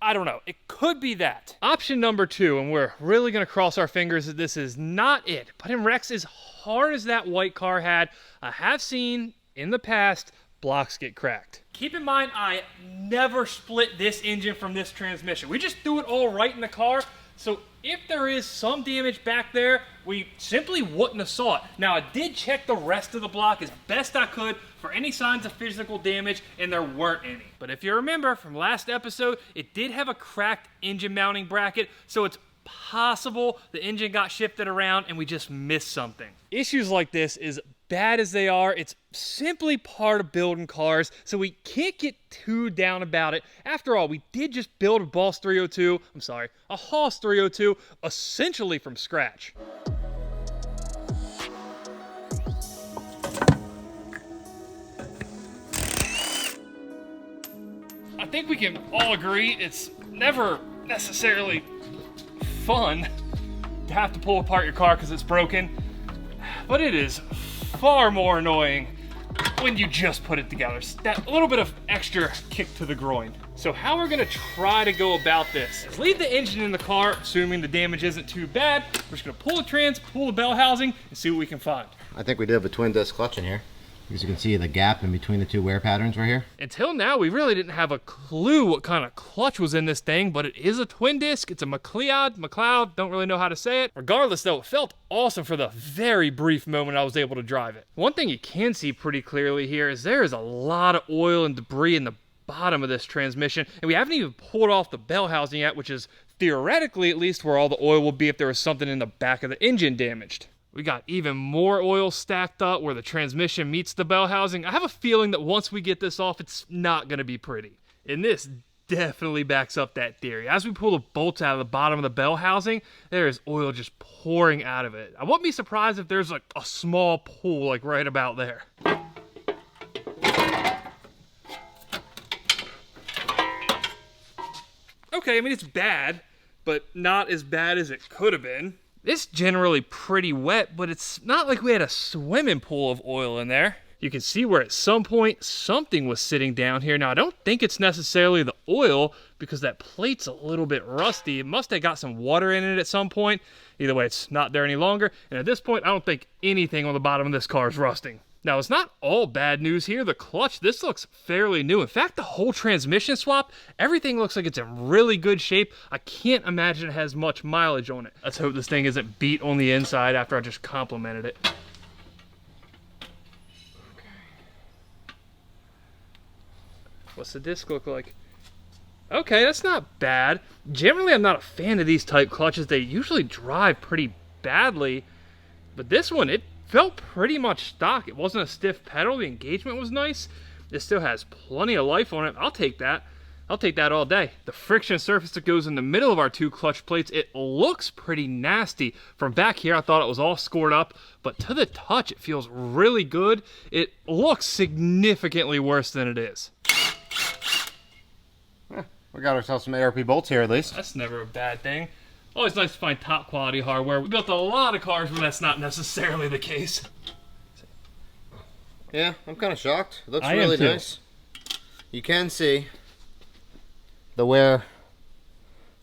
I don't know. It could be that. Option number two, and we're really going to cross our fingers that this is not it, but in wrecks as hard as that white car had, I have seen in the past blocks get cracked. Keep in mind, I never split this engine from this transmission. We just threw it all right in the car. So if there is some damage back there, we simply wouldn't have saw it. Now, I did check the rest of the block as best I could for any signs of physical damage, and there weren't any. But if you remember from last episode, it did have a cracked engine mounting bracket, so it's possible the engine got shifted around and we just missed something. Issues like this, as bad as they are, it's simply part of building cars, so we can't get too down about it. After all, we did just build a Haas 302, essentially from scratch. I think we can all agree it's never necessarily fun to have to pull apart your car because it's broken, but it is far more annoying when you just put it together. That little bit of extra kick to the groin. So how we're gonna try to go about this is leave the engine in the car, assuming the damage isn't too bad. We're just gonna pull the trans, pull the bell housing, and see what we can find. I think we do have a twin disc clutch in here. As you can see the gap in between the two wear patterns right here. Until now, we really didn't have a clue what kind of clutch was in this thing, but it is a twin disc. It's a McLeod, don't really know how to say it. Regardless though, it felt awesome for the very brief moment I was able to drive it. One thing you can see pretty clearly here is there is a lot of oil and debris in the bottom of this transmission, and we haven't even pulled off the bell housing yet, which is theoretically at least where all the oil will be if there was something in the back of the engine damaged. We got even more oil stacked up where the transmission meets the bell housing. I have a feeling that once we get this off, it's not going to be pretty. And this definitely backs up that theory. As we pull the bolts out of the bottom of the bell housing, there is oil just pouring out of it. I wouldn't be surprised if there's like a small pool like right about there. Okay, I mean, it's bad, but not as bad as it could have been. It's generally pretty wet, but it's not like we had a swimming pool of oil in there. You can see where at some point something was sitting down here. Now, I don't think it's necessarily the oil because that plate's a little bit rusty. It must have got some water in it at some point. Either way, it's not there any longer. And at this point, I don't think anything on the bottom of this car is rusting. Now, it's not all bad news here. The clutch, this looks fairly new. In fact, the whole transmission swap, everything looks like it's in really good shape. I can't imagine it has much mileage on it. Let's hope this thing isn't beat on the inside after I just complimented it. What's the disc look like? Okay, that's not bad. Generally, I'm not a fan of these type clutches. They usually drive pretty badly. But this one, it felt pretty much stock. It wasn't a stiff pedal. The engagement was nice. It still has plenty of life on it. I'll take that. I'll take that all day. The friction surface that goes in the middle of our two clutch plates, it looks pretty nasty. From back here, I thought it was all scored up, but to the touch, it feels really good. It looks significantly worse than it is. We got ourselves some ARP bolts here at least. That's never a bad thing. Always nice to find top quality hardware. We built a lot of cars where that's not necessarily the case. Yeah, I'm kind of shocked. It looks I really am too. nice. You can see the wear,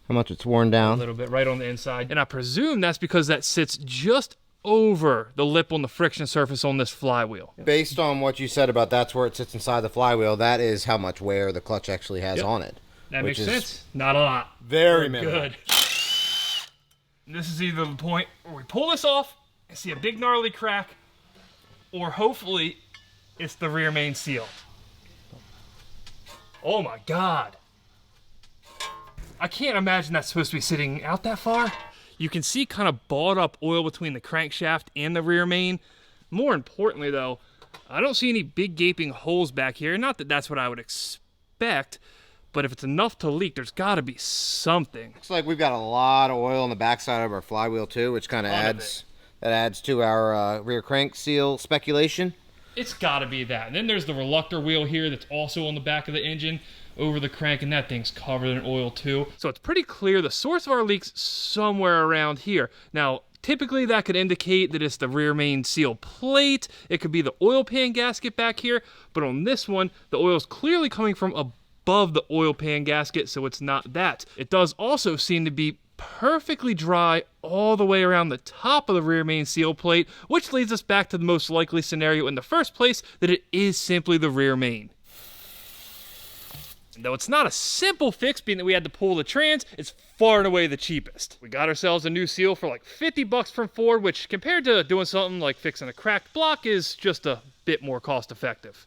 how much it's worn A down. little bit right on the inside. And I presume that's because that sits just over the lip on the friction surface on this flywheel. Based on what you said about that's where it sits inside the flywheel, that is how much wear the clutch actually has on it. That which makes is sense. Not a lot. Very We're minimal. good. This is either the point where we pull this off and see a big gnarly crack, or hopefully it's the rear main seal. Oh my God. I can't imagine that's supposed to be sitting out that far. You can see kind of balled up oil between the crankshaft and the rear main. More importantly though, I don't see any big gaping holes back here. Not that that's what I would expect, but if it's enough to leak, there's gotta be something. Looks like we've got a lot of oil on the backside of our flywheel too, which kind of adds to our rear crank seal speculation. It's gotta be that. And then there's the reluctor wheel here that's also on the back of the engine over the crank, and that thing's covered in oil too. So it's pretty clear the source of our leak's somewhere around here. Now, typically that could indicate that it's the rear main seal plate. It could be the oil pan gasket back here, but on this one, the oil's clearly coming from above the oil pan gasket, so it's not that. It does also seem to be perfectly dry all the way around the top of the rear main seal plate, which leads us back to the most likely scenario in the first place, that it is simply the rear main. And though it's not a simple fix, being that we had to pull the trans, it's far and away the cheapest. We got ourselves a new seal for like 50 bucks from Ford, which compared to doing something like fixing a cracked block is just a bit more cost effective.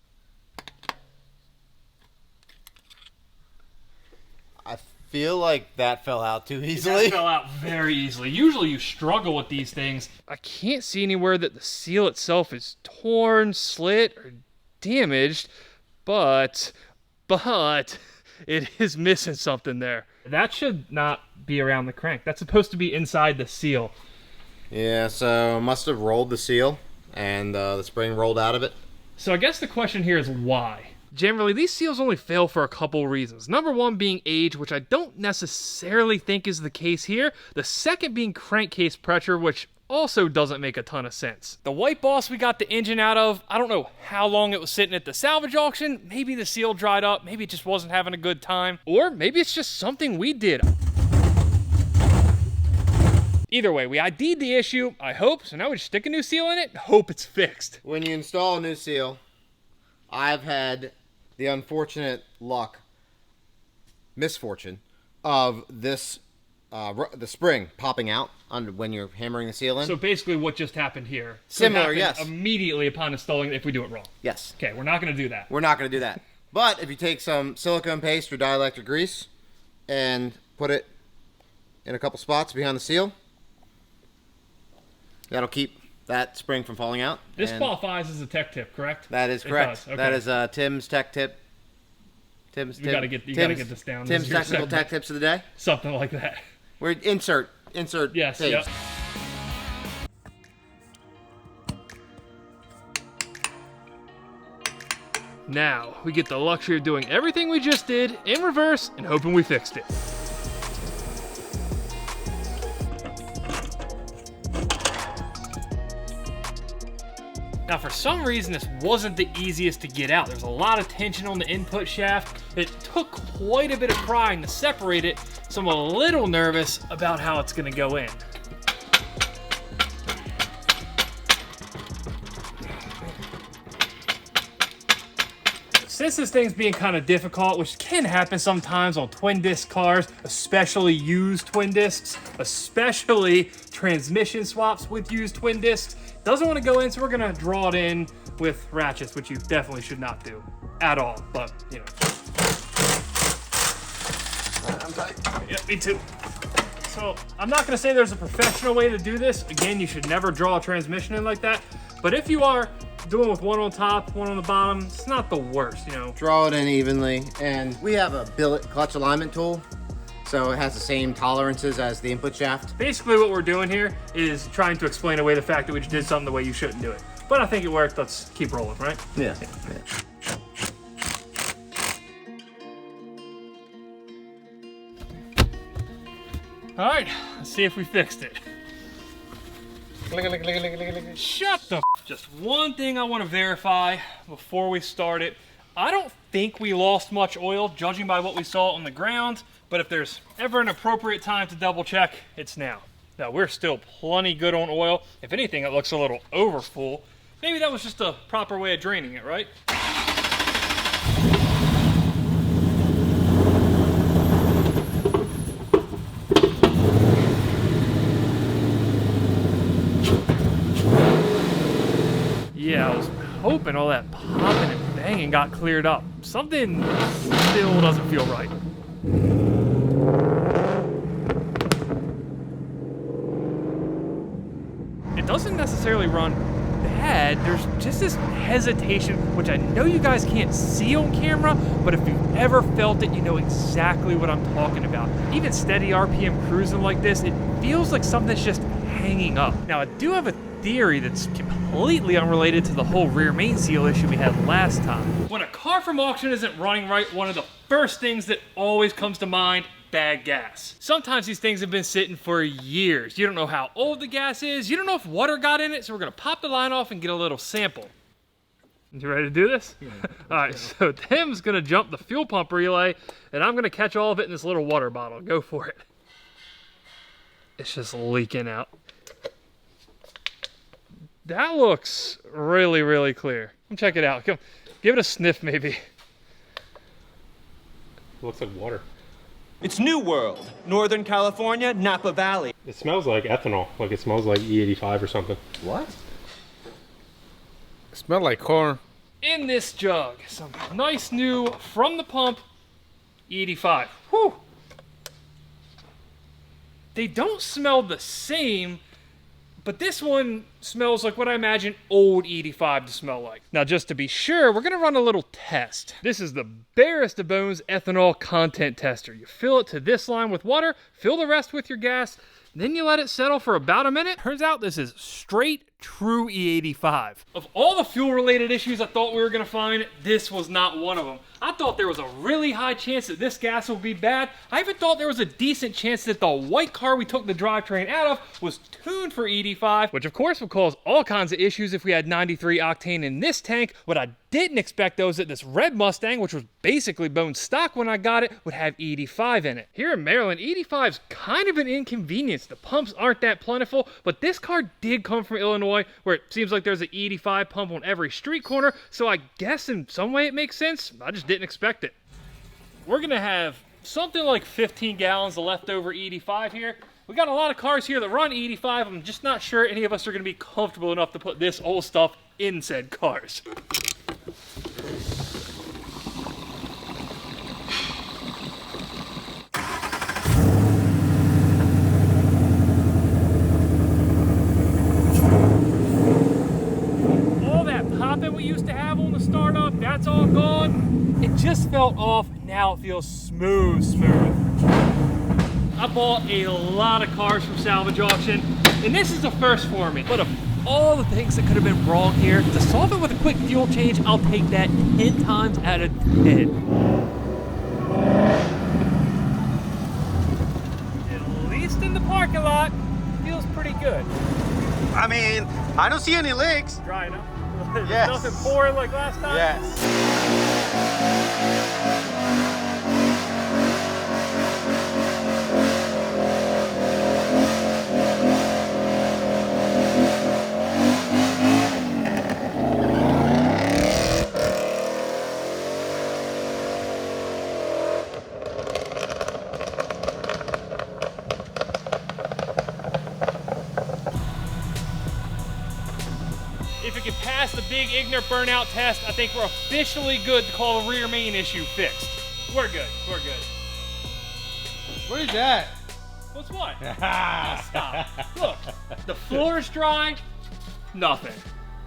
I feel like that fell out too easily. That fell out very easily. Usually you struggle with these things. I can't see anywhere that the seal itself is torn, slit, or damaged, but it is missing something there. That should not be around the crank. That's supposed to be inside the seal. Yeah, so must have rolled the seal and the spring rolled out of it. So I guess the question here is why? Generally, these seals only fail for a couple reasons. Number one being age, which I don't necessarily think is the case here. The second being crankcase pressure, which also doesn't make a ton of sense. The White Boss we got the engine out of, I don't know how long it was sitting at the salvage auction. Maybe the seal dried up, maybe it just wasn't having a good time, or maybe it's just something we did. Either way, we ID'd the issue, I hope, so now we just stick a new seal in it and hope it's fixed. When you install a new seal, I've had the unfortunate misfortune of this, the spring popping out when you're hammering the seal in. So basically what just happened here. could Similar, happen yes. Immediately upon installing it if we do it wrong. Yes. Okay, we're not gonna do that. We're not going to do that. But if you take some silicone paste or dielectric grease and put it in a couple spots behind the seal, that'll keep that spring from falling out. This And qualifies as a tech tip, correct? that is It correct. does, okay. That is Tim's tech tip. You gotta get this down. This Tim's is your technical segment. tech tips of the day. Something like that. We're insert Yes, page. yep. Now, we get the luxury of doing everything we just did in reverse and hoping we fixed it. Now, for some reason, this wasn't the easiest to get out. There's a lot of tension on the input shaft. It took quite a bit of prying to separate it, so I'm a little nervous about how it's gonna go in. Since this thing's being kind of difficult, which can happen sometimes on twin disc cars, especially used twin discs, especially transmission swaps with used twin discs, doesn't want to go in, so we're gonna draw it in with ratchets, which you definitely should not do at all, but you know. I'm tight. Yeah, me too. So I'm not gonna say there's a professional way to do this. Again, you should never draw a transmission in like that, but if you are doing with one on top, one on the bottom, it's not the worst, you know. Draw it in evenly, and we have a billet clutch alignment tool, so it has the same tolerances as the input shaft. Basically what we're doing here is trying to explain away the fact that we just did something the way you shouldn't do it. But I think it worked, let's keep rolling, right? Yeah. All right, let's see if we fixed it. Shut the f. Just one thing I want to verify before we start it. I don't think we lost much oil, judging by what we saw on the ground, but if there's ever an appropriate time to double check, it's now. Now, we're still plenty good on oil. If anything, it looks a little over full. Maybe that was just a proper way of draining it, right? Yeah, I was hoping all that popping and banging got cleared up. Something still doesn't feel right. It doesn't necessarily run bad. There's just this hesitation, which I know you guys can't see on camera, but if you've ever felt it, you know exactly what I'm talking about. Even steady RPM cruising like this, it feels like something's just hanging up. Now, I do have a theory that's completely unrelated to the whole rear main seal issue we had last time. When a car from auction isn't running right, one of the first things that always comes to mind, bad gas. Sometimes these things have been sitting for years. You don't know how old the gas is, you don't know if water got in it, so we're gonna pop the line off and get a little sample. You ready to do this? Yeah. All right, so Tim's gonna jump the fuel pump relay, and I'm gonna catch all of it in this little water bottle. Go for it. It's just leaking out. That looks really, really clear. Come check it out. Come, give it a sniff, maybe. It looks like water. It's New World, Northern California, Napa Valley. It smells like ethanol. Like it smells like E85 or something. What? It smells like corn. In this jug, some nice new from the pump E85. Whew. They don't smell the same, but this one smells like what I imagine old E85 to smell like. Now, just to be sure, we're gonna run a little test. This is the barest of bones ethanol content tester. You fill it to this line with water, fill the rest with your gas, then you let it settle for about a minute. Turns out this is straight true E85. Of all the fuel-related issues I thought we were going to find, this was not one of them. I thought there was a really high chance that this gas would be bad. I even thought there was a decent chance that the white car we took the drivetrain out of was tuned for E85, which of course would cause all kinds of issues if we had 93 octane in this tank. What I didn't expect though is that this red Mustang, which was basically bone stock when I got it, would have E85 in it. Here in Maryland, E85 is kind of an inconvenience. The pumps aren't that plentiful, but this car did come from Illinois, where it seems like there's an E85 pump on every street corner, so I guess in some way it makes sense. I just didn't expect it. We're gonna have something like 15 gallons of leftover E85 here. We got a lot of cars here that run E85. I'm just not sure any of us are gonna be comfortable enough to put this old stuff in said cars. That we used to have on the startup, that's all gone. It just felt off. Now it feels smooth. I bought a lot of cars from salvage auction, and this is a first for me. But of all the things that could have been wrong here, to solve it with a quick fuel change, I'll take that 10 times out of 10. At least in the parking lot, feels pretty good. I mean, I don't see any leaks. Dry enough. Yes. Nothing pouring like last time? Yes. If it can pass the big Ignor burnout test, I think we're officially good to call the rear main issue fixed. We're good. What is that? What's what? Oh, stop. Look, the floor is dry, nothing.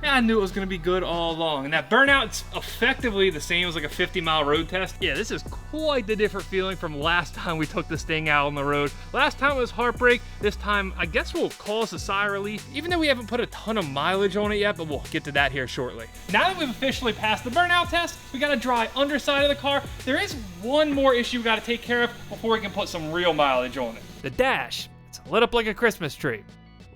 Yeah, I knew it was gonna be good all along. And that burnout's effectively the same as like a 50-mile road test. Yeah, this is quite the different feeling from last time we took this thing out on the road. Last time it was heartbreak. This time, I guess we'll call this a sigh of relief, even though we haven't put a ton of mileage on it yet, but we'll get to that here shortly. Now that we've officially passed the burnout test, we got a dry underside of the car. There is one more issue we gotta take care of before we can put some real mileage on it. The dash, it's lit up like a Christmas tree.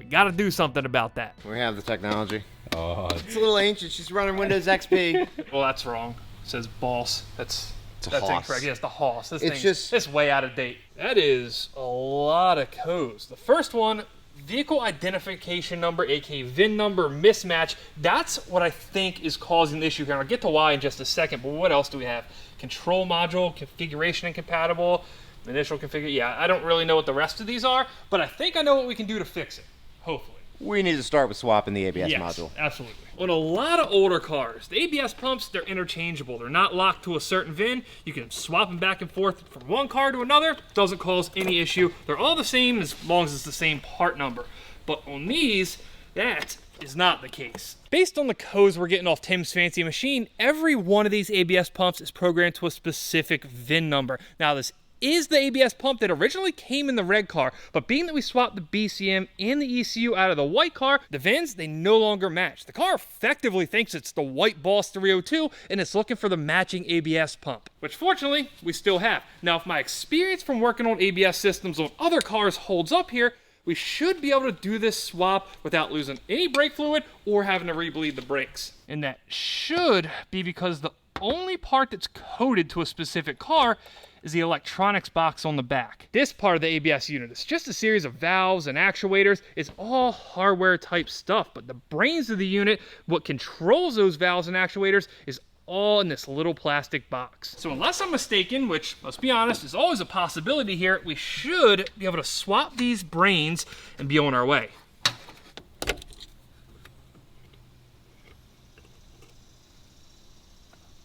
We gotta do something about that. We have the technology. Oh, It's a little ancient. She's running Windows XP. Well, that's wrong. It says boss. That's a that's hoss. incorrect. Yeah, it's the hoss. This It's thing's just- it's way out of date. That is a lot of codes. The first one, vehicle identification number, aka VIN number mismatch. That's what I think is causing the issue here. I'll get to why in just a second, but what else do we have? Control module, configuration incompatible, initial configure. Yeah, I don't really know what the rest of these are, but I think I know what we can do to fix it. Hopefully. We need to start with swapping the ABS Yes, module. absolutely. On a lot of older cars, the ABS pumps, they're interchangeable. They're not locked to a certain VIN. You can swap them back and forth from one car to another. Doesn't cause any issue. They're all the same as long as it's the same part number. But on these, that is not the case. Based on the codes we're getting off Tim's fancy machine, every one of these ABS pumps is programmed to a specific VIN number. Now, this is the ABS pump that originally came in the red car, but being that we swapped the BCM and the ECU out of the white car, the VINs, they no longer match. The car effectively thinks it's the white Boss 302 and it's looking for the matching ABS pump, which fortunately we still have. Now, if my experience from working on ABS systems on other cars holds up here, we should be able to do this swap without losing any brake fluid or having to rebleed the brakes. And that should be because the only part that's coded to a specific car is the electronics box on the back. This part of the ABS unit is just a series of valves and actuators. It's all hardware type stuff, but the brains of the unit, what controls those valves and actuators, is all in this little plastic box. So unless I'm mistaken, which let's be honest is always a possibility here, we should be able to swap these brains and be on our way.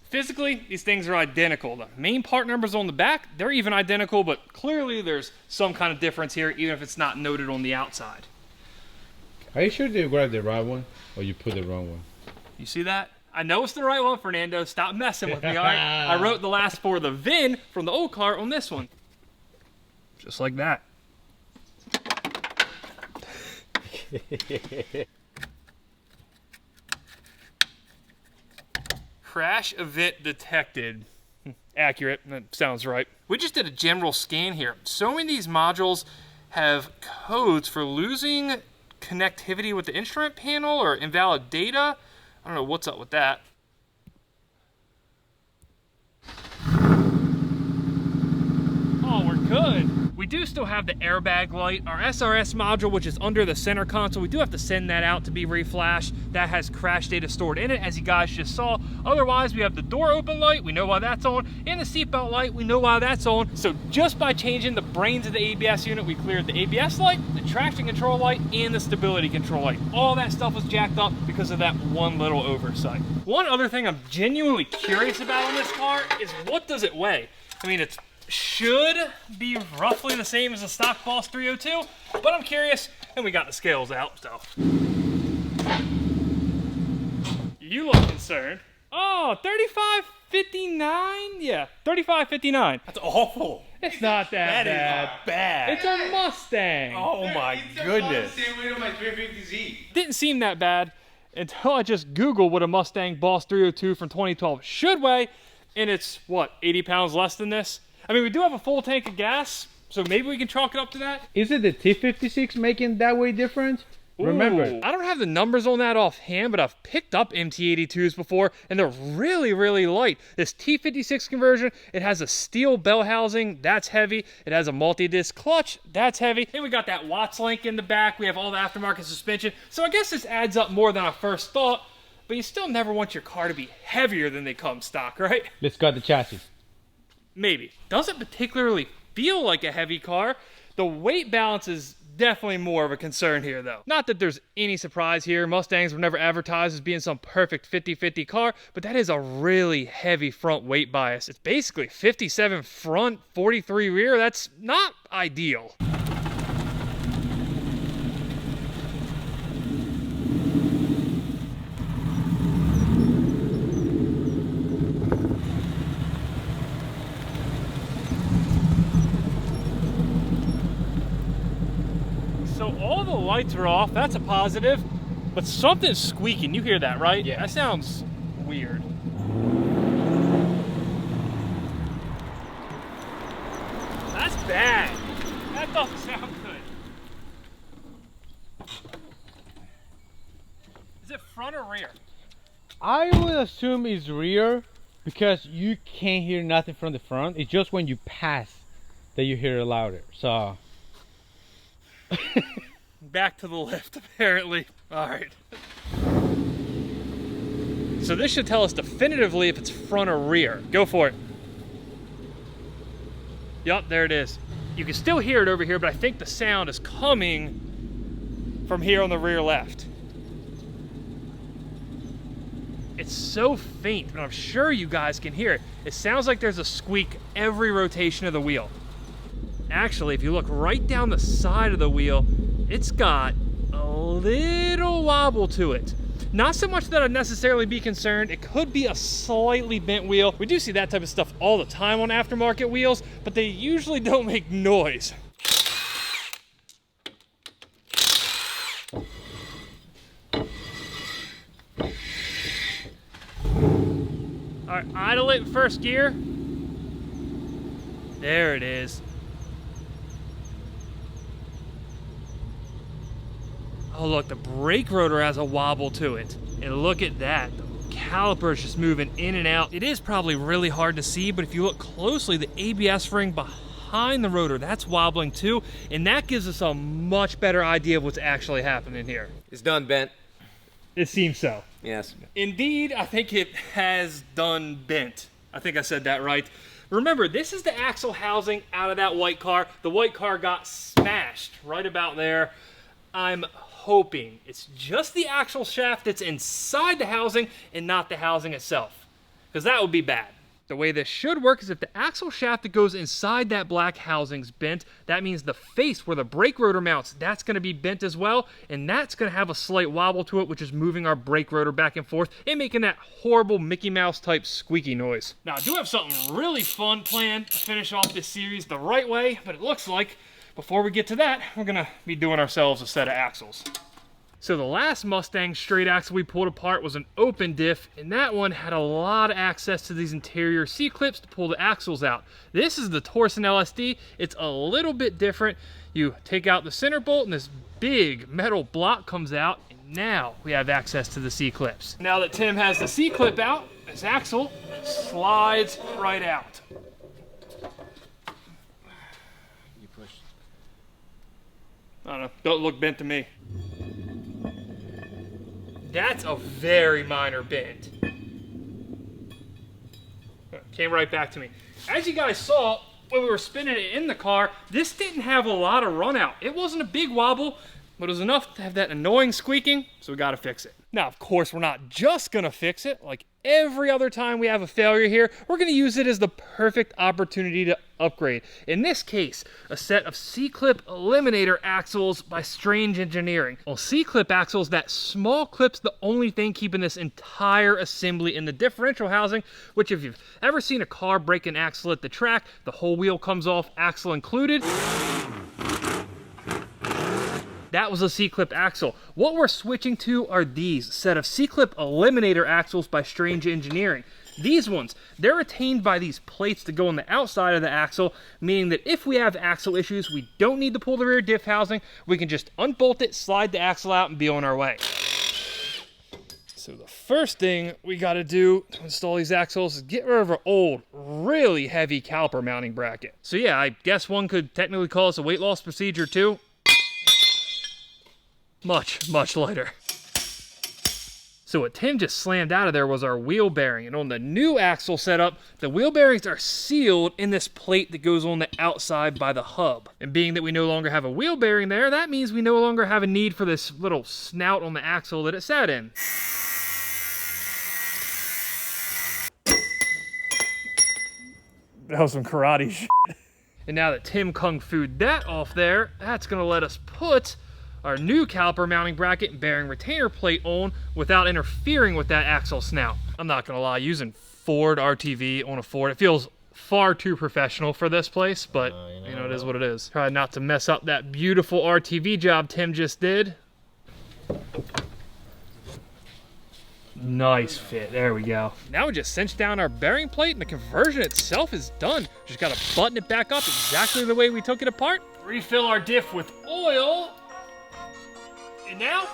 Physically, these things are identical. The main part numbers on the back, they're even identical, but clearly there's some kind of difference here, even if it's not noted on the outside. are you sure you grabbed the right one or you put the wrong one? You see that? I know it's the right one, Fernando. Stop messing with me, all right? I wrote the last four of the VIN from the old car on this one. Just like that. Crash event detected. Accurate, that sounds right. We just did a general scan here. So many of these modules have codes for losing connectivity with the instrument panel or invalid data. I don't know what's up with that. Oh, we're good. We do still have the airbag light. Our SRS module, which is under the center console, we do have to send that out to be reflashed. That has crash data stored in it, as you guys just saw. Otherwise, we have the door open light, we know why that's on, and the seatbelt light, we know why that's on. So just by changing the brains of the ABS unit, we cleared the ABS light, the traction control light, and the stability control light. All that stuff was jacked up because of that one little oversight. One other thing I'm genuinely curious about on this car is what does it weigh? I mean, it should be roughly the same as a stock Boss 302, but I'm curious, and we got the scales out, so. You look concerned. Oh, 35.59? Yeah, 35.59. That's awful. It's not that bad. Bad. It's a Mustang. Oh my goodness. The same weight on my 350Z. Didn't seem that bad until I just Googled what a Mustang Boss 302 from 2012 should weigh, and it's, what, 80 pounds less than this? I mean, we do have a full tank of gas, so maybe we can chalk it up to that. Is it the T56 making that way difference? Remember, Ooh, I don't have the numbers on that offhand, but I've picked up MT82s before, and they're really, really light. This T56 conversion, it has a steel bell housing, that's heavy. It has a multi-disc clutch, that's heavy. And we got that Watts link in the back. We have all the aftermarket suspension. So I guess this adds up more than I first thought, but you still never want your car to be heavier than they come stock, right? let's cut the chassis. Maybe. Doesn't particularly feel like a heavy car. The weight balance is definitely more of a concern here, though. Not that there's any surprise here. Mustangs were never advertised as being some perfect 50-50 car, but that is a really heavy front weight bias. It's basically 57 front, 43 rear. That's not ideal. So all the lights are off, that's a positive, but something's squeaking. You hear that, right? Yeah. That sounds weird. That's bad. That doesn't sound good. Is it front or rear? I would assume it's rear because you can't hear nothing from the front. It's just when you pass that you hear it louder. So Back to the left, apparently. All right. So this should tell us definitively if it's front or rear. Go for it. Yup, there it is. You can still hear it over here, but I think the sound is coming from here on the rear left. It's so faint, but I'm sure you guys can hear it. It sounds like there's a squeak every rotation of the wheel. Actually, if you look right down the side of the wheel, it's got a little wobble to it. Not so much that I'd necessarily be concerned. It could be a slightly bent wheel. We do see that type of stuff all the time on aftermarket wheels, but they usually don't make noise. All right, idle it in first gear. There it is. Oh look, the brake rotor has a wobble to it. And look at that, the caliper is just moving in and out. It is probably really hard to see, but if you look closely, the ABS ring behind the rotor, that's wobbling too. And that gives us a much better idea of what's actually happening here. It's done bent. It seems so. Yes. Indeed, I think it has done bent. I think I said that right. Remember, this is the axle housing out of that white car. The white car got smashed right about there. I'm hoping it's just the axle shaft that's inside the housing and not the housing itself, because that would be bad. The way this should work is if the axle shaft that goes inside that black housing's bent, that means the face where the brake rotor mounts, that's going to be bent as well, and that's going to have a slight wobble to it, which is moving our brake rotor back and forth and making that horrible Mickey Mouse type squeaky noise. Now, I do have something really fun planned to finish off this series the right way, but it looks like before we get to that, we're going to be doing ourselves a set of axles. So the last Mustang straight axle we pulled apart was an open diff, and that one had a lot of access to these interior C-clips to pull the axles out. This is the Torsen LSD. It's a little bit different. You take out the center bolt and this big metal block comes out, and now we have access to the C-clips. Now that Tim has the C-clip out, this axle slides right out. You push. I don't know, don't look bent to me. That's a very minor bend. Came right back to me. As you guys saw, when we were spinning it in the car, this didn't have a lot of run out. It wasn't a big wobble, but it was enough to have that annoying squeaking, so we gotta fix it. Now, of course, we're not just gonna fix it. Like every other time we have a failure here, we're gonna use it as the perfect opportunity to upgrade. In this case, a set of C-clip eliminator axles by Strange Engineering. Well, C-clip axles, that small clip's the only thing keeping this entire assembly in the differential housing, which if you've ever seen a car break an axle at the track, the whole wheel comes off, axle included. That was a C-clip axle. What we're switching to are these set of C-clip eliminator axles by Strange Engineering. These ones, they're retained by these plates that go on the outside of the axle, meaning that if we have axle issues, we don't need to pull the rear diff housing. We can just unbolt it, slide the axle out, and be on our way. So the first thing we got to do to install these axles is get rid of our old, really heavy caliper mounting bracket. So yeah, I guess one could technically call this a weight loss procedure too. Much, much lighter. So what Tim just slammed out of there was our wheel bearing. And on the new axle setup, the wheel bearings are sealed in this plate that goes on the outside by the hub. And being that we no longer have a wheel bearing there, that means we no longer have a need for this little snout on the axle that it sat in. That was some karate shit. And now that Tim kung fu'd that off there, that's gonna let us put our new caliper mounting bracket and bearing retainer plate on without interfering with that axle snout. I'm not gonna lie, using Ford RTV on a Ford, it feels far too professional for this place, but you know, it is what it is. Try not to mess up that beautiful RTV job Tim just did. Nice fit, there we go. Now we just cinch down our bearing plate and the conversion itself is done. Just gotta button it back up exactly the way we took it apart. Refill our diff with oil. And now,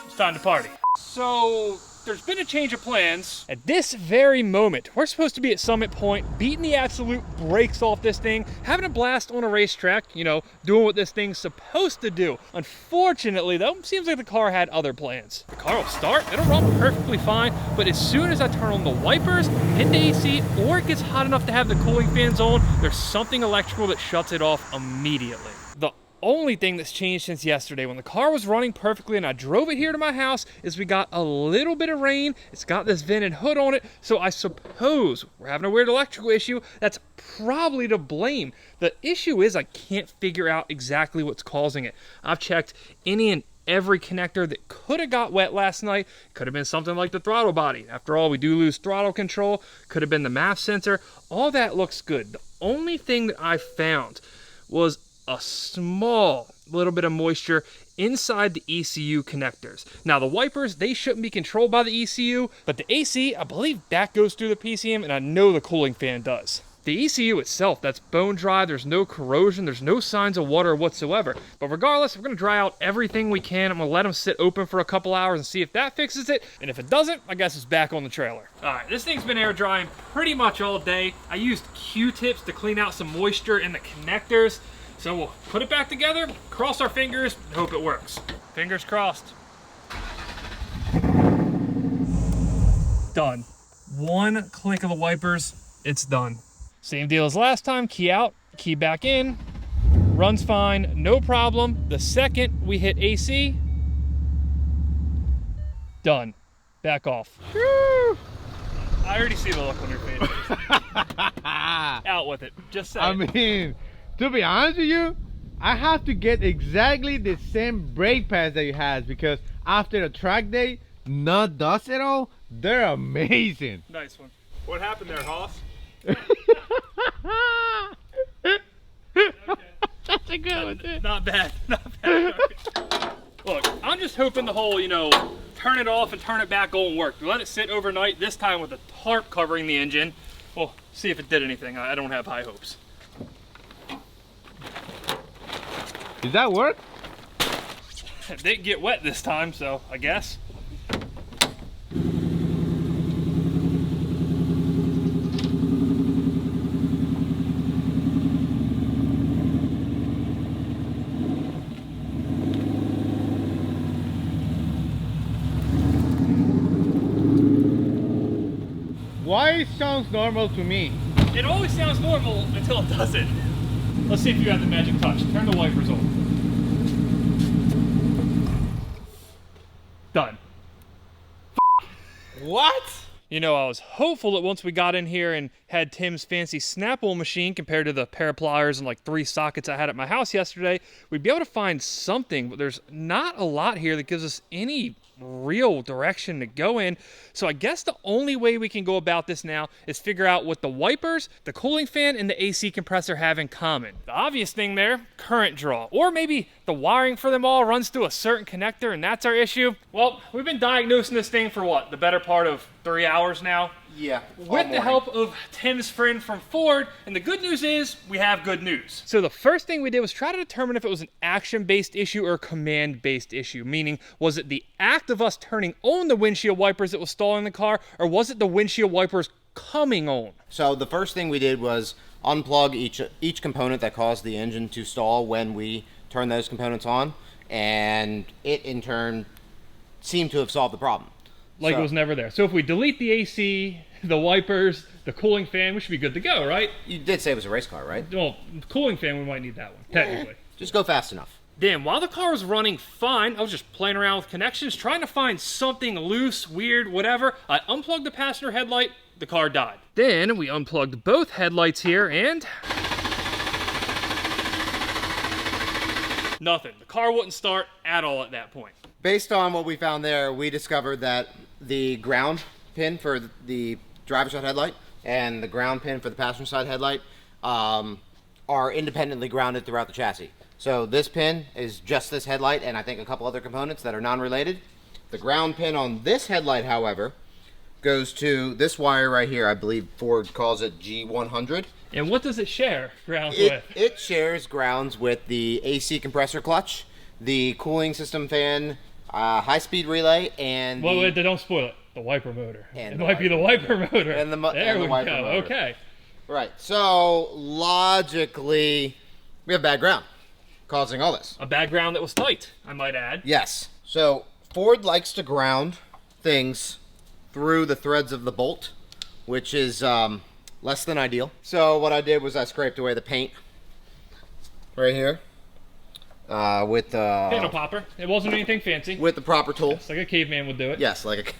it's time to party. So, there's been a change of plans. At this very moment, we're supposed to be at Summit Point, beating the absolute brakes off this thing, having a blast on a racetrack, you know, doing what this thing's supposed to do. Unfortunately, though, it seems like the car had other plans. The car will start, it'll run perfectly fine, but as soon as I turn on the wipers, hit the AC, or it gets hot enough to have the cooling fans on, there's something electrical that shuts it off immediately. The only thing that's changed since yesterday, when the car was running perfectly and I drove it here to my house, is we got a little bit of rain. It's got this vented hood on it, so I suppose we're having a weird electrical issue. That's probably to blame. The issue is I can't figure out exactly what's causing it. I've checked any and every connector that could have got wet last night. Could have been something like the throttle body. After all, we do lose throttle control. Could have been the MAF sensor. All that looks good. The only thing that I found was a small little bit of moisture inside the ECU connectors. Now the wipers, they shouldn't be controlled by the ECU, but the AC, I believe that goes through the PCM, and I know the cooling fan does. The ECU itself, that's bone dry, there's no corrosion, there's no signs of water whatsoever. But regardless, we're gonna dry out everything we can. I'm gonna let them sit open for a couple hours and see if that fixes it. And if it doesn't, I guess it's back on the trailer. All right, this thing's been air drying pretty much all day. I used Q-tips to clean out some moisture in the connectors. So we'll put it back together, cross our fingers, and hope it works. Fingers crossed. Done. One click of the wipers, it's done. Same deal as last time, key out, key back in, runs fine, no problem. The second we hit AC, done. Back off. Woo! I already see the look on your face. Out with it, just say I mean, to be honest with you, I have to get exactly the same brake pads that you had, because after the track day, not dust at all, they're amazing. Nice one. What happened there, Hoss? That's a good one, too. Not bad, not bad. Look, I'm just just hoping the whole, you know, turn it off and turn it back on worked. We let it sit overnight, this time with a tarp covering the engine. We'll see if it did anything. I don't have high hopes. Did that work? It didn't get wet this time, so I guess. Why it sounds normal to me? It always sounds normal until it doesn't. Let's see if you have the magic touch. Turn the wipers on. Done. What? You know, I was hopeful that once we got in here and had Tim's fancy Snap-on machine compared to the pair of pliers and like 3 sockets I had at my house yesterday, we'd be able to find something, but there's not a lot here that gives us any real direction to go in. So I guess the only way we can go about this now is figure out what the wipers, the cooling fan, and the AC compressor have in common. The obvious thing there, current draw. Or maybe the wiring for them all runs through a certain connector and that's our issue. Well, we've been diagnosing this thing for what, the better part of 3 hours now? Yeah. With the help of Tim's friend from Ford, and the good news is we have good news. So the first thing we did was try to determine if it was an action-based issue or a command-based issue, meaning was it the act of us turning on the windshield wipers that was stalling the car, or was it the windshield wipers coming on? So the first thing we did was unplug each component that caused the engine to stall when we turned those components on, and it in turn seemed to have solved the problem. Like So- it was never there. So if we delete the AC, the wipers, the cooling fan, we should be good to go, right? You did say it was a race car, right? Well, cooling fan, we might need that one, technically. Just go fast enough. Then, while the car was running fine, I was just playing around with connections, trying to find something loose, weird, whatever. I unplugged the passenger headlight, the car died. Then, we unplugged both headlights here, and nothing. The car wouldn't start at all at that point. Based on what we found there, we discovered that the ground pin for the driver's side headlight and the ground pin for the passenger side headlight are independently grounded throughout the chassis. So this pin is just this headlight and I think a couple other components that are non-related. The ground pin on this headlight, however, goes to this wire right here. I believe Ford calls it G100. And what does it share grounds with? It shares grounds with the AC compressor clutch, the cooling system fan, high-speed relay, and Wait, don't spoil it. The wiper motor. And It the might be the wiper motor. And the there and the we wiper go. motor. Okay. Right. So logically, we have bad ground causing all this. A bad ground that was tight, I might add. Yes. So Ford likes to ground things through the threads of the bolt, which is less than ideal. So what I did was I scraped away the paint right here with Panel popper. It wasn't anything fancy. with the proper tool. It's like a caveman would do it. Yes, like a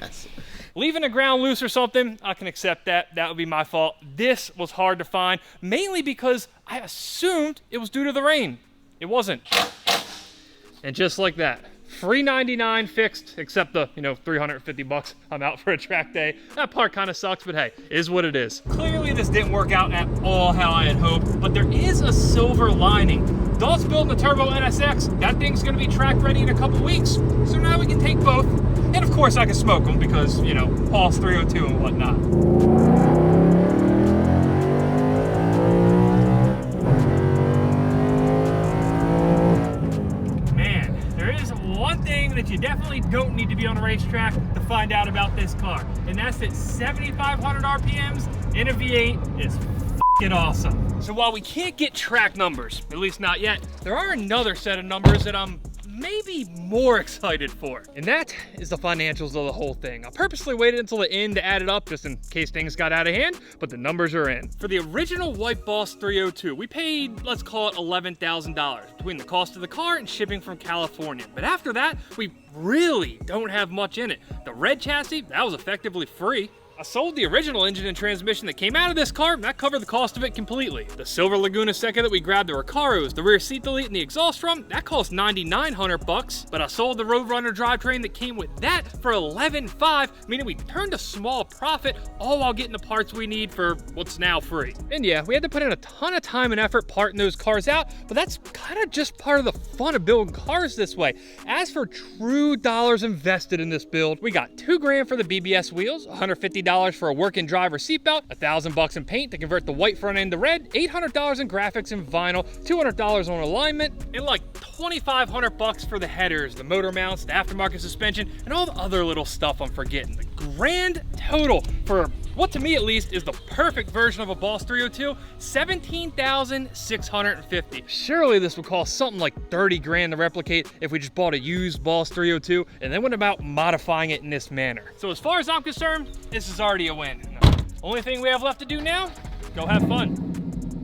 yes. Leaving the ground loose or something, I can accept that. That would be my fault. This was hard to find, mainly because I assumed it was due to the rain. It wasn't. And just like that, $399 fixed, except the, $350 I'm out for a track day. That part kind of sucks, but hey, is what it is. Clearly this didn't work out at all how I had hoped, but there is a silver lining. Dalt's building the Turbo NSX. That thing's gonna be track ready in a couple weeks, so now we can take both. And of course I can smoke them because, Pulse 302 and whatnot. Man, there is one thing that you definitely don't need to be on a racetrack to find out about this car. And that's that 7,500 RPMs in a V8 is f***ing awesome. So while we can't get track numbers, at least not yet, there are another set of numbers that I'm maybe more excited for. And that is the financials of the whole thing. I purposely waited until the end to add it up just in case things got out of hand, but the numbers are in. For the original White Boss 302, we paid, let's call it $11,000 between the cost of the car and shipping from California. But after that, we really don't have much in it. The red chassis, that was effectively free. I sold the original engine and transmission that came out of this car, and that covered the cost of it completely. The silver Laguna Seca that we grabbed the Recaros, the rear seat delete, and the exhaust from, that cost $9,900, but I sold the Roadrunner drivetrain that came with that for $11,500, meaning we turned a small profit, all while getting the parts we need for what's now free. And yeah, we had to put in a ton of time and effort parting those cars out, but that's kind of just part of the fun of building cars this way. As for true dollars invested in this build, we got $2,000 for the BBS wheels, $150 for a working driver seatbelt, $1,000 in paint to convert the white front end to red, $800 in graphics and vinyl, $200 on alignment, and like $2,500 for the headers, the motor mounts, the aftermarket suspension, and all the other little stuff I'm forgetting. The grand total for what to me at least is the perfect version of a Boss 302, $17,650. Surely this would cost something like $30,000 to replicate if we just bought a used Boss 302 and then went about modifying it in this manner. So as far as I'm concerned, this is already a win. The only thing we have left to do now, go have fun.